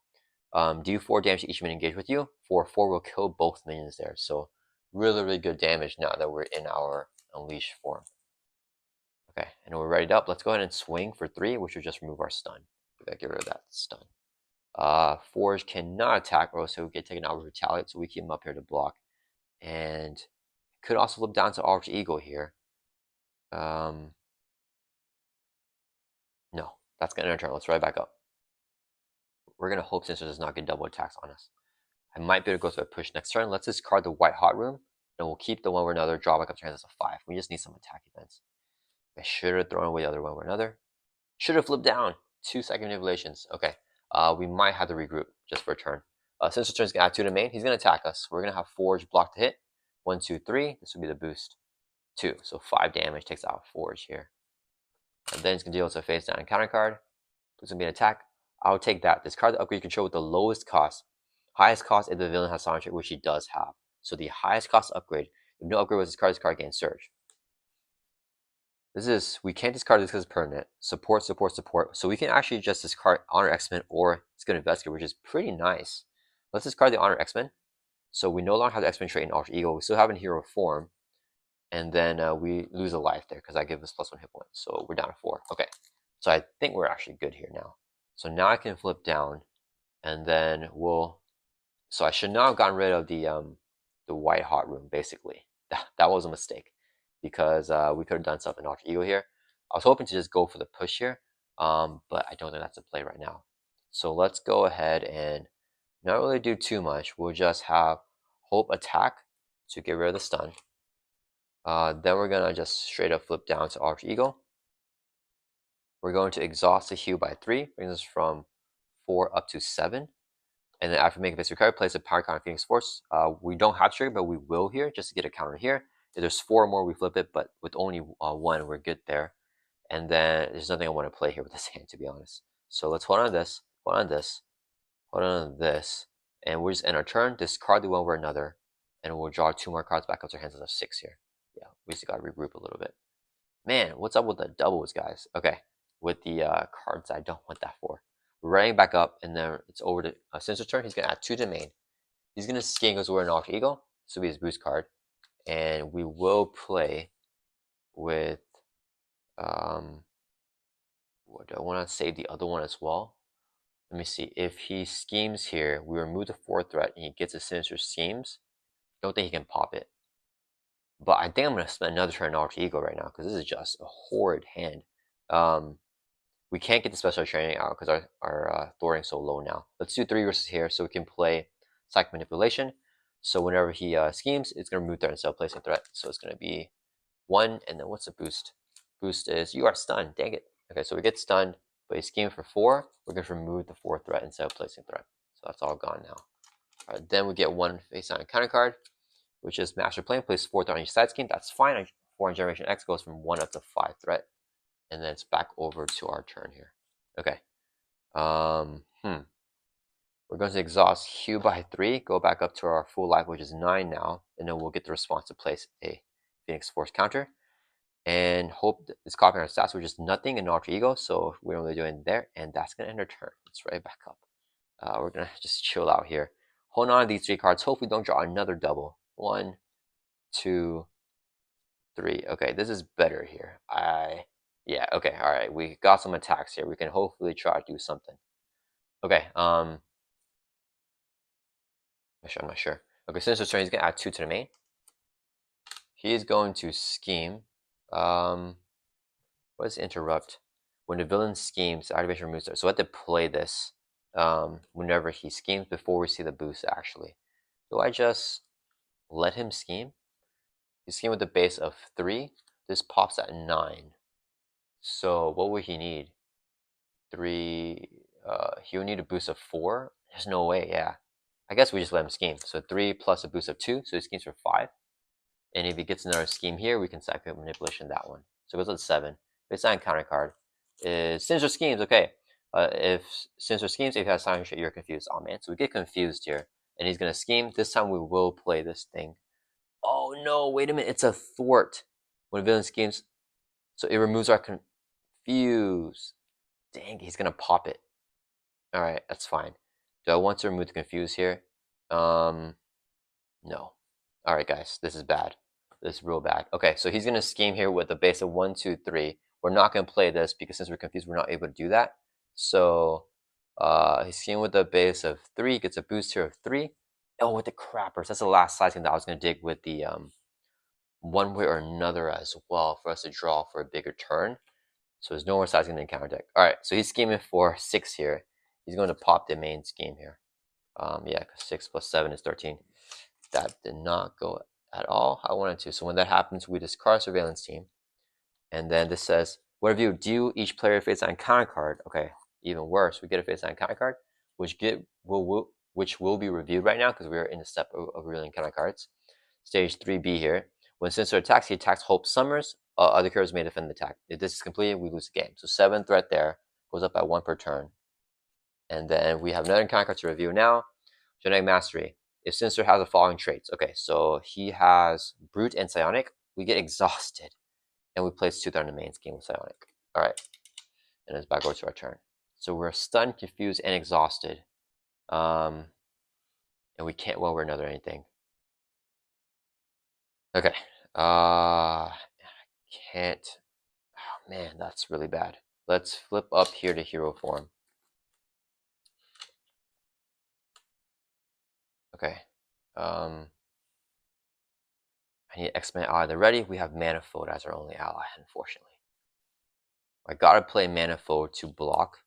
do 4 damage to each minion engaged with you. For 4 will kill both minions there. So really, really good damage now that we're in our unleash form. Okay, and we're ready up. Let's go ahead and swing for 3, which will just remove our stun. We gotta get rid of that stun. Forge cannot attack, or else he'll get taken out with retaliate, so we keep him up here to block. And could also look down to Alter Ego here. No, that's gonna end our turn. Let's ride back up. We're gonna hope Sinister does not get double attacks on us. I might be able to go through a push next turn. Let's discard the white hot room, and we'll keep the one or another, draw back up to hands as a 5. We just need some attack events. I should have thrown away the other one or another. Should have flipped down. 2 second manipulations. Okay. We might have to regroup just for a turn. Sinister turns gonna add 2 to main. He's gonna attack us. We're gonna have Forge block the hit. 1, 2, 3. This will be the boost. 2. So 5 damage takes out Forge here. And then he's gonna deal with a face down encounter card. It's gonna be an attack. I'll take that. Discard the upgrade control with the lowest cost. Highest cost if the villain has Sonic, which he does have. So the highest cost upgrade. If no upgrade was discarded, this card gains Surge. We can't discard this because it's permanent. Support, support, support. So we can actually just discard Honor X-Men or Skill Investigate, which is pretty nice. Let's discard the Honor X-Men. So we no longer have the X-Men trait in Alter Ego. We still have it in Hero form. And then we lose a life there because I give us +1 hit point. So we're down to 4. Okay. So I think we're actually good here now. So now I can flip down. And then so I should not have gotten rid of the White Hot Room, basically. That was a mistake. Because we could have done something Alter Ego here. I was hoping to just go for the push here, but I don't think that's a play right now. So let's go ahead and not really do too much. We'll just have Hope attack to get rid of the stun. Then we're going to just straight up flip down to Alter Ego. We're going to exhaust the heal by 3, brings us from 4 up to 7. And then after making base recovery, place a power counter Phoenix Force. We don't have trigger, but we will here just to get a counter here. If there's 4 more, we flip it, but with only 1, we're good there. And then there's nothing I want to play here with this hand, to be honest. So let's hold on to this, hold on to this, hold on to this, and we'll just end our turn, discard the one over another, and we'll draw 2 more cards back up to our hands of 6 here. Yeah, we just gotta regroup a little bit. Man, what's up with the doubles, guys? Okay, with the cards I don't want that for. We're running back up, and then it's over to Sinister's turn. He's gonna add 2 to the main. He's gonna scan goes over an Alter Ego. This will be his boost card. And we will play with what do I want to save the other one as well? Let me see. If he schemes here, we remove the 4th threat and he gets a Sinister schemes. I don't think he can pop it. But I think I'm going to spend another turn on Alter Ego right now because this is just a horrid hand. We can't get the special training out because our thwarting is so low now. Let's do 3 versus here so we can play Psychic Manipulation. So whenever he schemes, it's going to remove threat instead of placing threat. So it's going to be 1, and then what's the boost? Boost is you are stunned. Dang it. Okay, so we get stunned, but he schemed for 4. We're going to remove the 4th threat instead of placing threat. So that's all gone now. All right, then we get 1 face down counter card, which is Master Plane. Place 4 threat on each side scheme. That's fine. 4 on Generation X goes from 1 up to 5 threat. And then it's back over to our turn here. Okay. We're going to exhaust Hue by 3, go back up to our full life, which is 9 now, and then we'll get the response to place a Phoenix Force counter. And hope it's copying our stats, which is nothing in Alter Ego, so we don't really do anything there, and that's going to end our turn. Let's right back up. We're going to just chill out here. Hold on to these 3 cards. Hopefully don't draw another double. 1, 2, 3. Okay, this is better here. Yeah, okay, alright. We got some attacks here. We can hopefully try to do something. Okay, I'm not sure. Okay, Sinister's turn, he's going to add 2 to the main. He is going to scheme. What is interrupt? When the villain schemes, activation removes it. So I have to play this whenever he schemes before we see the boost, actually. Do I just let him scheme? He schemed with a base of 3. This pops at 9. So what would he need? 3. He'll need a boost of 4. There's no way, yeah. I guess we just let him scheme. So 3 plus a boost of 2, so he schemes for 5. And if he gets another scheme here, we can Psychic Manipulation that one. So it goes to 7. Base sign counter card is Sinister Schemes. Okay. If Sinister Schemes, if you have Silent Shit, you're confused. Oh man, so we get confused here. And he's going to scheme. This time we will play this thing. Oh no, wait a minute. It's a thwart. When a villain schemes, so it removes our confuse. Dang, he's going to pop it. Alright, that's fine. Do I want to remove the confuse here? No. Alright guys, this is bad. This is real bad. Okay, so he's going to scheme here with a base of 1, 2, 3. We're not going to play this because since we're confused, we're not able to do that. So he's scheming with a base of 3, gets a boost here of 3. Oh, with the crappers. That's the last side thing that I was going to dig with the one way or another as well for us to draw for a bigger turn. So there's no more sides in the encounter deck. Alright, so he's scheming for 6 here. He's going to pop the main scheme here. Yeah, 6 plus 7 is 13. That did not go at all how I wanted to. So when that happens, we discard Surveillance Team. And then this says, what if you do each player face on counter card? Okay, even worse, we get a face on counter card, which will be reviewed right now because we are in the step of revealing counter cards. Stage 3B here. When Sinister attacks, he attacks Hope Summers. Other characters may defend the attack. If this is completed, we lose the game. So 7 threat there, goes up by 1 per turn. And then we have another counter card to review now. Genetic Mastery. if Sinister has the following traits. Okay, so he has Brute and Psionic. We get exhausted, and we place 2 threat in the main scheme with Psionic. All right, and it's back over to our turn. So we're stunned, confused, and exhausted. And we can't one way or another anything. Okay. Can't. Oh man, that's really bad. Let's flip up here to hero form. Okay. I need X-Men ally. They're ready. We have Manifold as our only ally, unfortunately. I gotta play Manifold to block.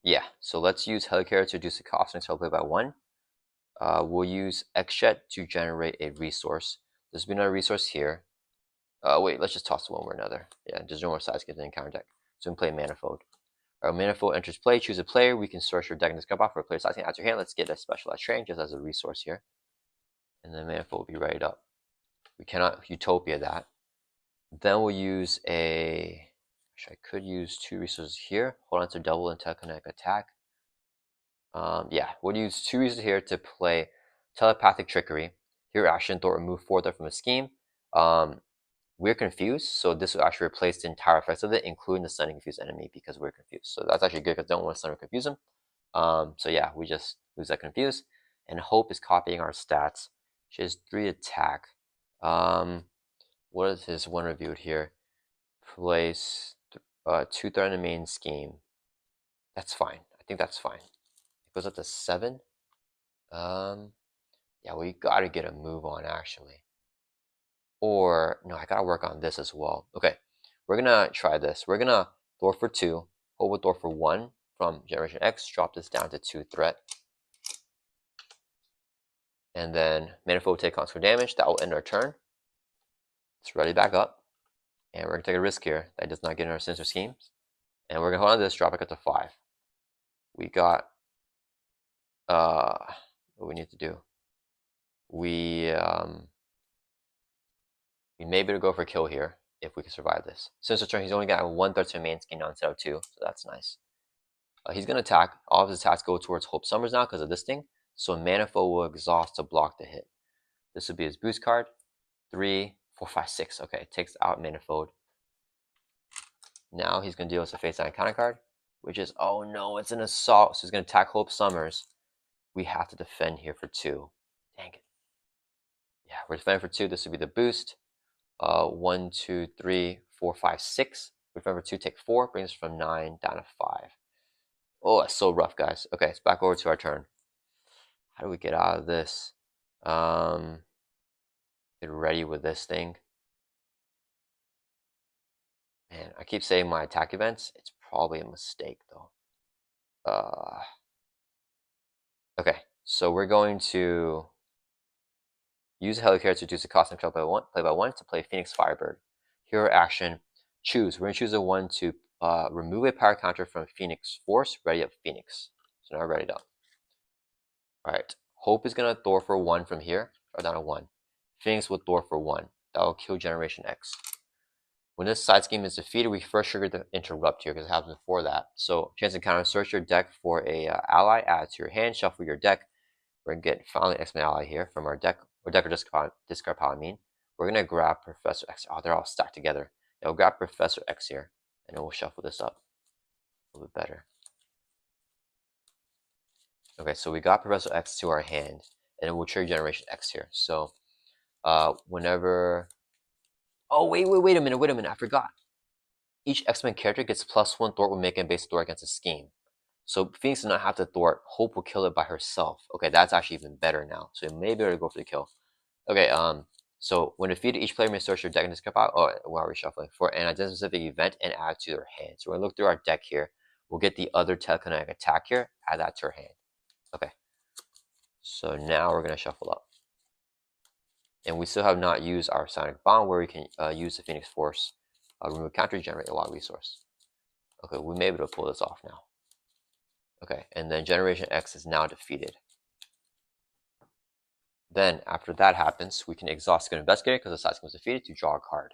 Yeah, so let's use Helicarrier to reduce the cost next play by 1. We'll use X-Jet to generate a resource. There's been another resource here. Wait, let's just toss one or another. Yeah, there's no more size given in counter deck. So we can play Manifold. Our Manifold enters play, choose a player. We can search your deck and discard off for a player sizing. Add your hand. Let's get a specialized train just as a resource here. And then Manifold will be right up. We cannot Utopia that. Then we'll use a. Actually, I could use 2 resources here. Hold on to double and telekinetic attack. Yeah, we'll use 2 resources here to play Telepathic Trickery. Here, action, Thor remove 4 threat from a scheme. We're confused, so this will actually replace the entire effects of it, including the stun and confused enemy, because we're confused. So that's actually good because I don't want to stun or confuse them. So yeah, we just lose that confused. And Hope is copying our stats. She has 3 attack. What is his one reviewed here? Place 2 threat in the main scheme. That's fine. I think that's fine. It goes up to 7. Yeah, we gotta get a move on actually. Or no, I gotta work on this as well. Okay, we're gonna try this. We're gonna Thor for 2, Hope with Thor for 1 from Generation X. Drop this down to 2 threat. And then Manifold take consequential damage. That will end our turn. It's ready back up. And we're going to take a risk here that does not get in our Sinister schemes. And we're going to hold on to this, drop it up to 5. We got, what we need to do. We may be able to go for a kill here if we can survive this. Sinister turn, he's only got 1 threat to main scheme now instead of 2, so that's nice. He's going to attack. All of his attacks go towards Hope Summers now because of this thing. So Manifold will exhaust to block the hit. This would be his boost card. 3, 4, 5, 6. Okay, it takes out Manifold. Now he's going to deal with a face down counter card, which is, oh no, it's an assault. So he's going to attack Hope Summers. We have to defend here for 2. Dang it. Yeah, we're defending for 2. This would be the boost. 1, 2, 3, 4, 5, 6. We defend for 2, take 4. Brings us from 9 down to 5. Oh, that's so rough, guys. Okay, it's back over to our turn. How do we get out of this? Get ready with this thing. Man, I keep saying my attack events. It's probably a mistake, though. Okay, so we're going to use a Helicarrier to reduce the cost of control play by 1 to play Phoenix Firebird. Hero action, choose. We're going to choose a 1 to remove a power counter from Phoenix Force, ready up Phoenix. So now we're ready up. Alright, Hope is going to Thor for 1 from here, or down to 1. Phoenix will Thor for 1. That will kill Generation X. When this side scheme is defeated, we first trigger the interrupt here because it happens before that. So chance encounter, search your deck for a ally, add it to your hand, shuffle your deck. We're gonna get finally X-Men ally here from our deck, or deck or discard pile, I mean. We're gonna grab Professor X. Oh, they're all stacked together. Now we'll grab Professor X here, and then we'll shuffle this up a little bit better. Okay, so we got Professor X to our hand, and then we'll trigger Generation X here. So whenever, oh wait a minute, I forgot. Each X-Men character gets +1 thwart when making a base thwart against a scheme. So Phoenix does not have to thwart. Hope will kill it by herself. Okay, that's actually even better now. So maybe be able to go for the kill. Okay, so when defeated, each player may search your deck and discard pile, while reshuffling for an identified specific event and add it to their hand. So we're gonna look through our deck here. We'll get the other telekinetic attack here, add that to our hand. Okay. So now we're gonna shuffle up. And we still have not used our Sonic Bomb where we can use the Phoenix Force. Remove counter, generate a lot of resource. Okay, we may be able to pull this off now. Okay, and then Generation X is now defeated. Then, after that happens, we can exhaust Good Investigator because the side scheme was defeated to draw a card.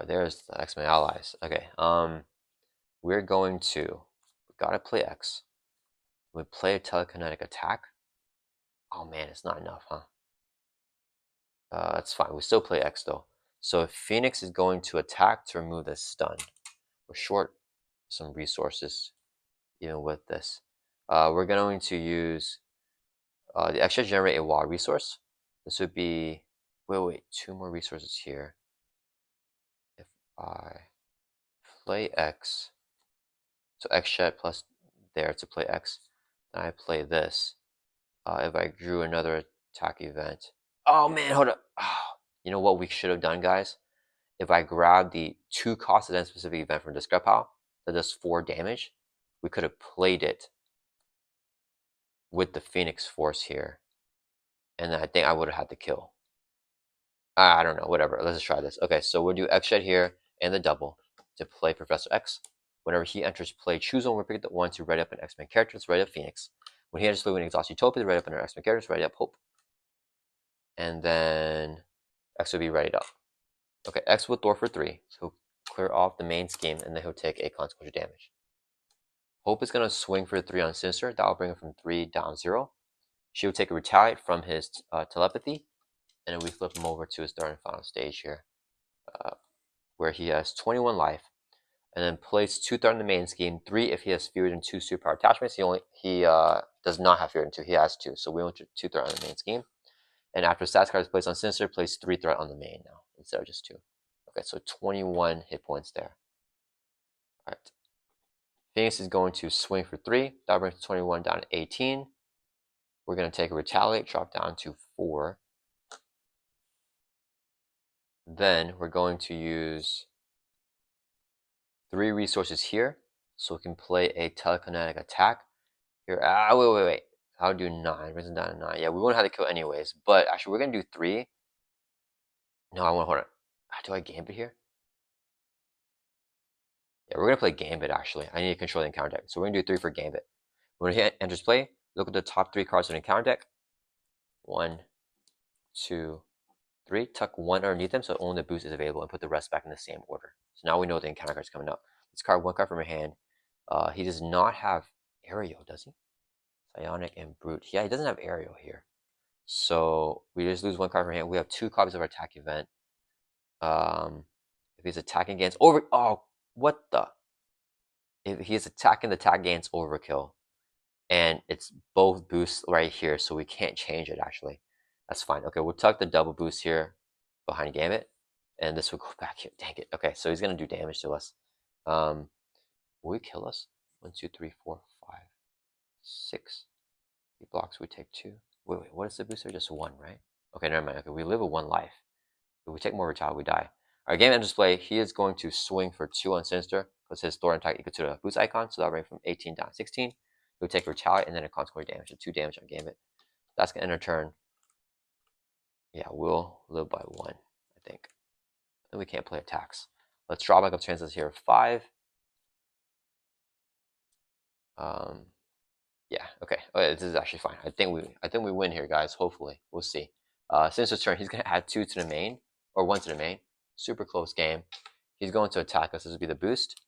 There's the X-Men allies. Okay, we're going to, we gotta play X. We play a telekinetic attack. Oh man, it's not enough, huh? That's fine. We still play X though. So if Phoenix is going to attack to remove this stun, we're short some resources even with this. We're going to use the extra generate a wild resource. This would be, wait, 2 more resources here. If I play X, so X shed plus there to play X, then I play this. If I drew another attack event. Oh man, hold up. Oh, you know what we should have done, guys? If I grab the 2 cost event specific event from Discrep Pal that does 4 damage, we could have played it with the Phoenix Force here. And I think I would have had to kill. I don't know, whatever. Let's just try this. Okay, so we'll do X shed here and the double to play Professor X. Whenever he enters play, choose one. We'll pick the one to write up an X-Men character. Let's write up Phoenix. When he enters play, when he exhausts Utopia, write up another X-Men character. Write up Hope. And then X will be ready up. Okay, X will Thor for 3. So clear off the main scheme, and then he'll take a consequential damage. Hope is going to swing for 3 on Sinister. That will bring him from 3 down 0. She will take a retaliate from his telepathy, and then we flip him over to his third and final stage here, where he has 21 life, and then place 2 threat in the main scheme, 3 if he has fewer than 2 superpower attachments. He does not have fewer than 2. He has 2, so we want 2 threat on the main scheme. And after stats card is placed on Sinister, place 3 threat on the main now instead of just 2. Okay, so 21 hit points there. All right. Phoenix is going to swing for 3. That brings 21 down to 18. We're going to take a retaliate, drop down to 4. Then we're going to use 3 resources here, so we can play a telekinetic attack. Here, wait. I'll do 9. Brings it down to 9. Yeah, we won't have to kill anyways, but actually we're going to do 3. No, I want to hold on. Do I Gambit here? Yeah, we're going to play Gambit actually. I need to control the encounter deck. So we're going to do 3 for Gambit. When he enters play, look at the top 3 cards of the encounter deck. 1, 2, 3. Tuck 1 underneath them so only the boost is available, and put the rest back in the same order. So now we know the encounter card is coming up. Let's card 1 card from your hand. He does not have Aerial, does he? Psionic and Brute. Yeah, he doesn't have Aerial here. So we just lose 1 card from hand. We have 2 copies of our attack event. If he's attacking against what the? If he's attacking the attack against overkill, and it's both boosts right here, so we can't change it actually. That's fine. Okay, we'll tuck the double boost here behind Gambit, and this will go back here. Dang it. Okay, so he's gonna do damage to us. Will he kill us? 1, 2, 3, 4, 5, 6. He blocks, we take 2. Wait, what is the booster? Just 1, right? Okay, never mind. Okay, we live with 1 life. If we take more retaliate, we die. Our game end display, he is going to swing for 2 on Sinister, because his Thor attack equal to the boost icon, so that'll bring from 18 down to 16. He'll take retaliate and then a consequential damage, so 2 damage on Gambit. That's gonna end our turn. Yeah, we'll live by 1, I think. Then we can't play attacks. Let's draw back up chances here. 5. Yeah, okay. This is actually fine. I think we win here, guys. Hopefully, we'll see. Sinister's turn, he's gonna add 2 to the main, or 1 to the main. Super close game. He's going to attack us. This will be the boost.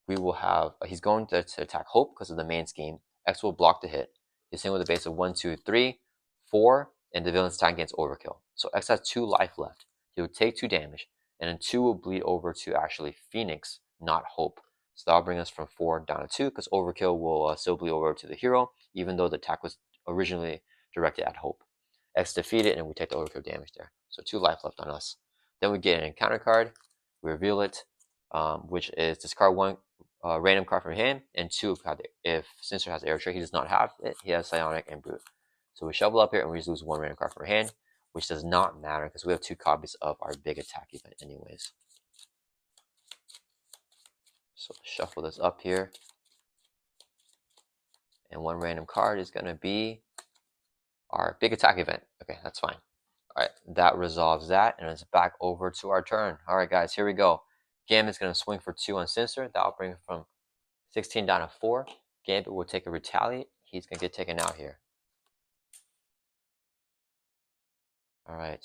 We will have. He's going to attack Hope because of the main scheme. X will block the hit. He's hitting with a base of 1, 2, 3, 4, and the villain's attack against overkill. So X has 2 life left. He will take 2 damage, and then 2 will bleed over to actually Phoenix, not Hope. So that'll bring us from 4 down to 2, because overkill will still bleed over to the hero, even though the attack was originally directed at Hope. X defeated, and we take the overkill damage there. So 2 life left on us. Then we get an encounter card. We reveal it, which is discard 1 random card from hand, and 2 if Sinister has Air Trick. He does not have it. He has Psionic and Brute. So we shovel up here, and we just lose 1 random card from our hand, which does not matter because we have 2 copies of our big attack event anyways. So shuffle this up here, and 1 random card is going to be our big attack event. Okay, that's fine. All right, that resolves that, and it's back over to our turn. All right, guys, here we go. Gambit's going to swing for 2 on Sinister. That'll bring it from 16 down to 4. Gambit will take a retaliate. He's going to get taken out here. All right,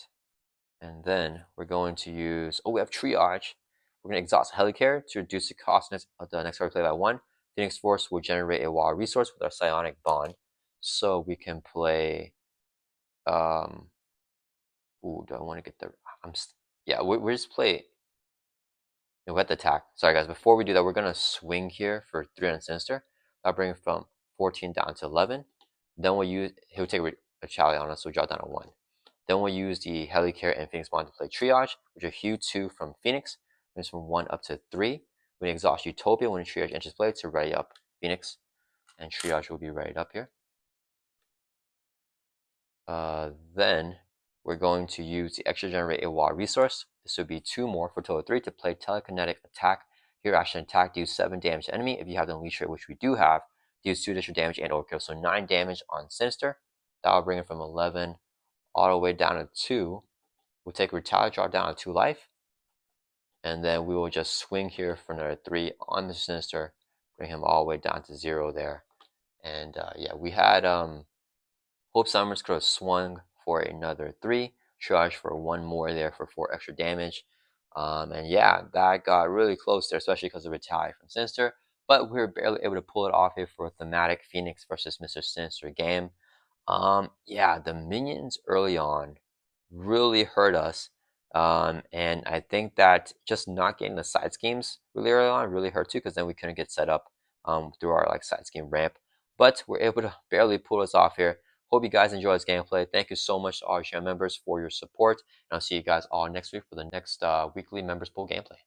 and then we're going to use, we have Triage. We're going to exhaust Helicare to reduce the cost of the next card play by 1. Phoenix Force will generate a wild resource with our Psionic Bond. So we can play. Ooh, do I want to get the? Yeah, we just play. We have to attack. Sorry guys, before we do that, we're gonna swing here for 300 Sinister. That'll bring it from 14 down to 11. Then we'll use. He'll take a Chally on us, so we drop down to 1. Then we'll use the Helicare and Phoenix Bond to play Triage, which are Hue 2 from Phoenix. Brings from 1 up to 3. When you exhaust Utopia, when Triage enters play to ready up Phoenix. And Triage will be ready up here. Then we're going to use the extra generate a wild resource. This would be 2 more for total 3 to play telekinetic attack. Here, action attack deals 7 damage to enemy. If you have the unleash rate, which we do have, deals 2 additional damage and overkill, so 9 damage on Sinister. That will bring it from 11 all the way down to 2. We'll take Retaliate, drop down to 2 life, and then we will just swing here for another 3 on the Sinister, bring him all the way down to 0 there. And yeah, we had Hope Summers could have swung for another 3, charge for 1 more there for 4 extra damage. And yeah, that got really close there, especially because of Retaliate from Sinister. But we were barely able to pull it off here for a thematic Phoenix versus Mr. Sinister game. Yeah, the minions early on really hurt us. And I think that just not getting the side schemes really early on really hurt too, because then we couldn't get set up through our like side scheme ramp. But we're able to barely pull this off here. Hope you guys enjoy this gameplay. Thank you so much to all channel members for your support. And I'll see you guys all next week for the next weekly members pool gameplay.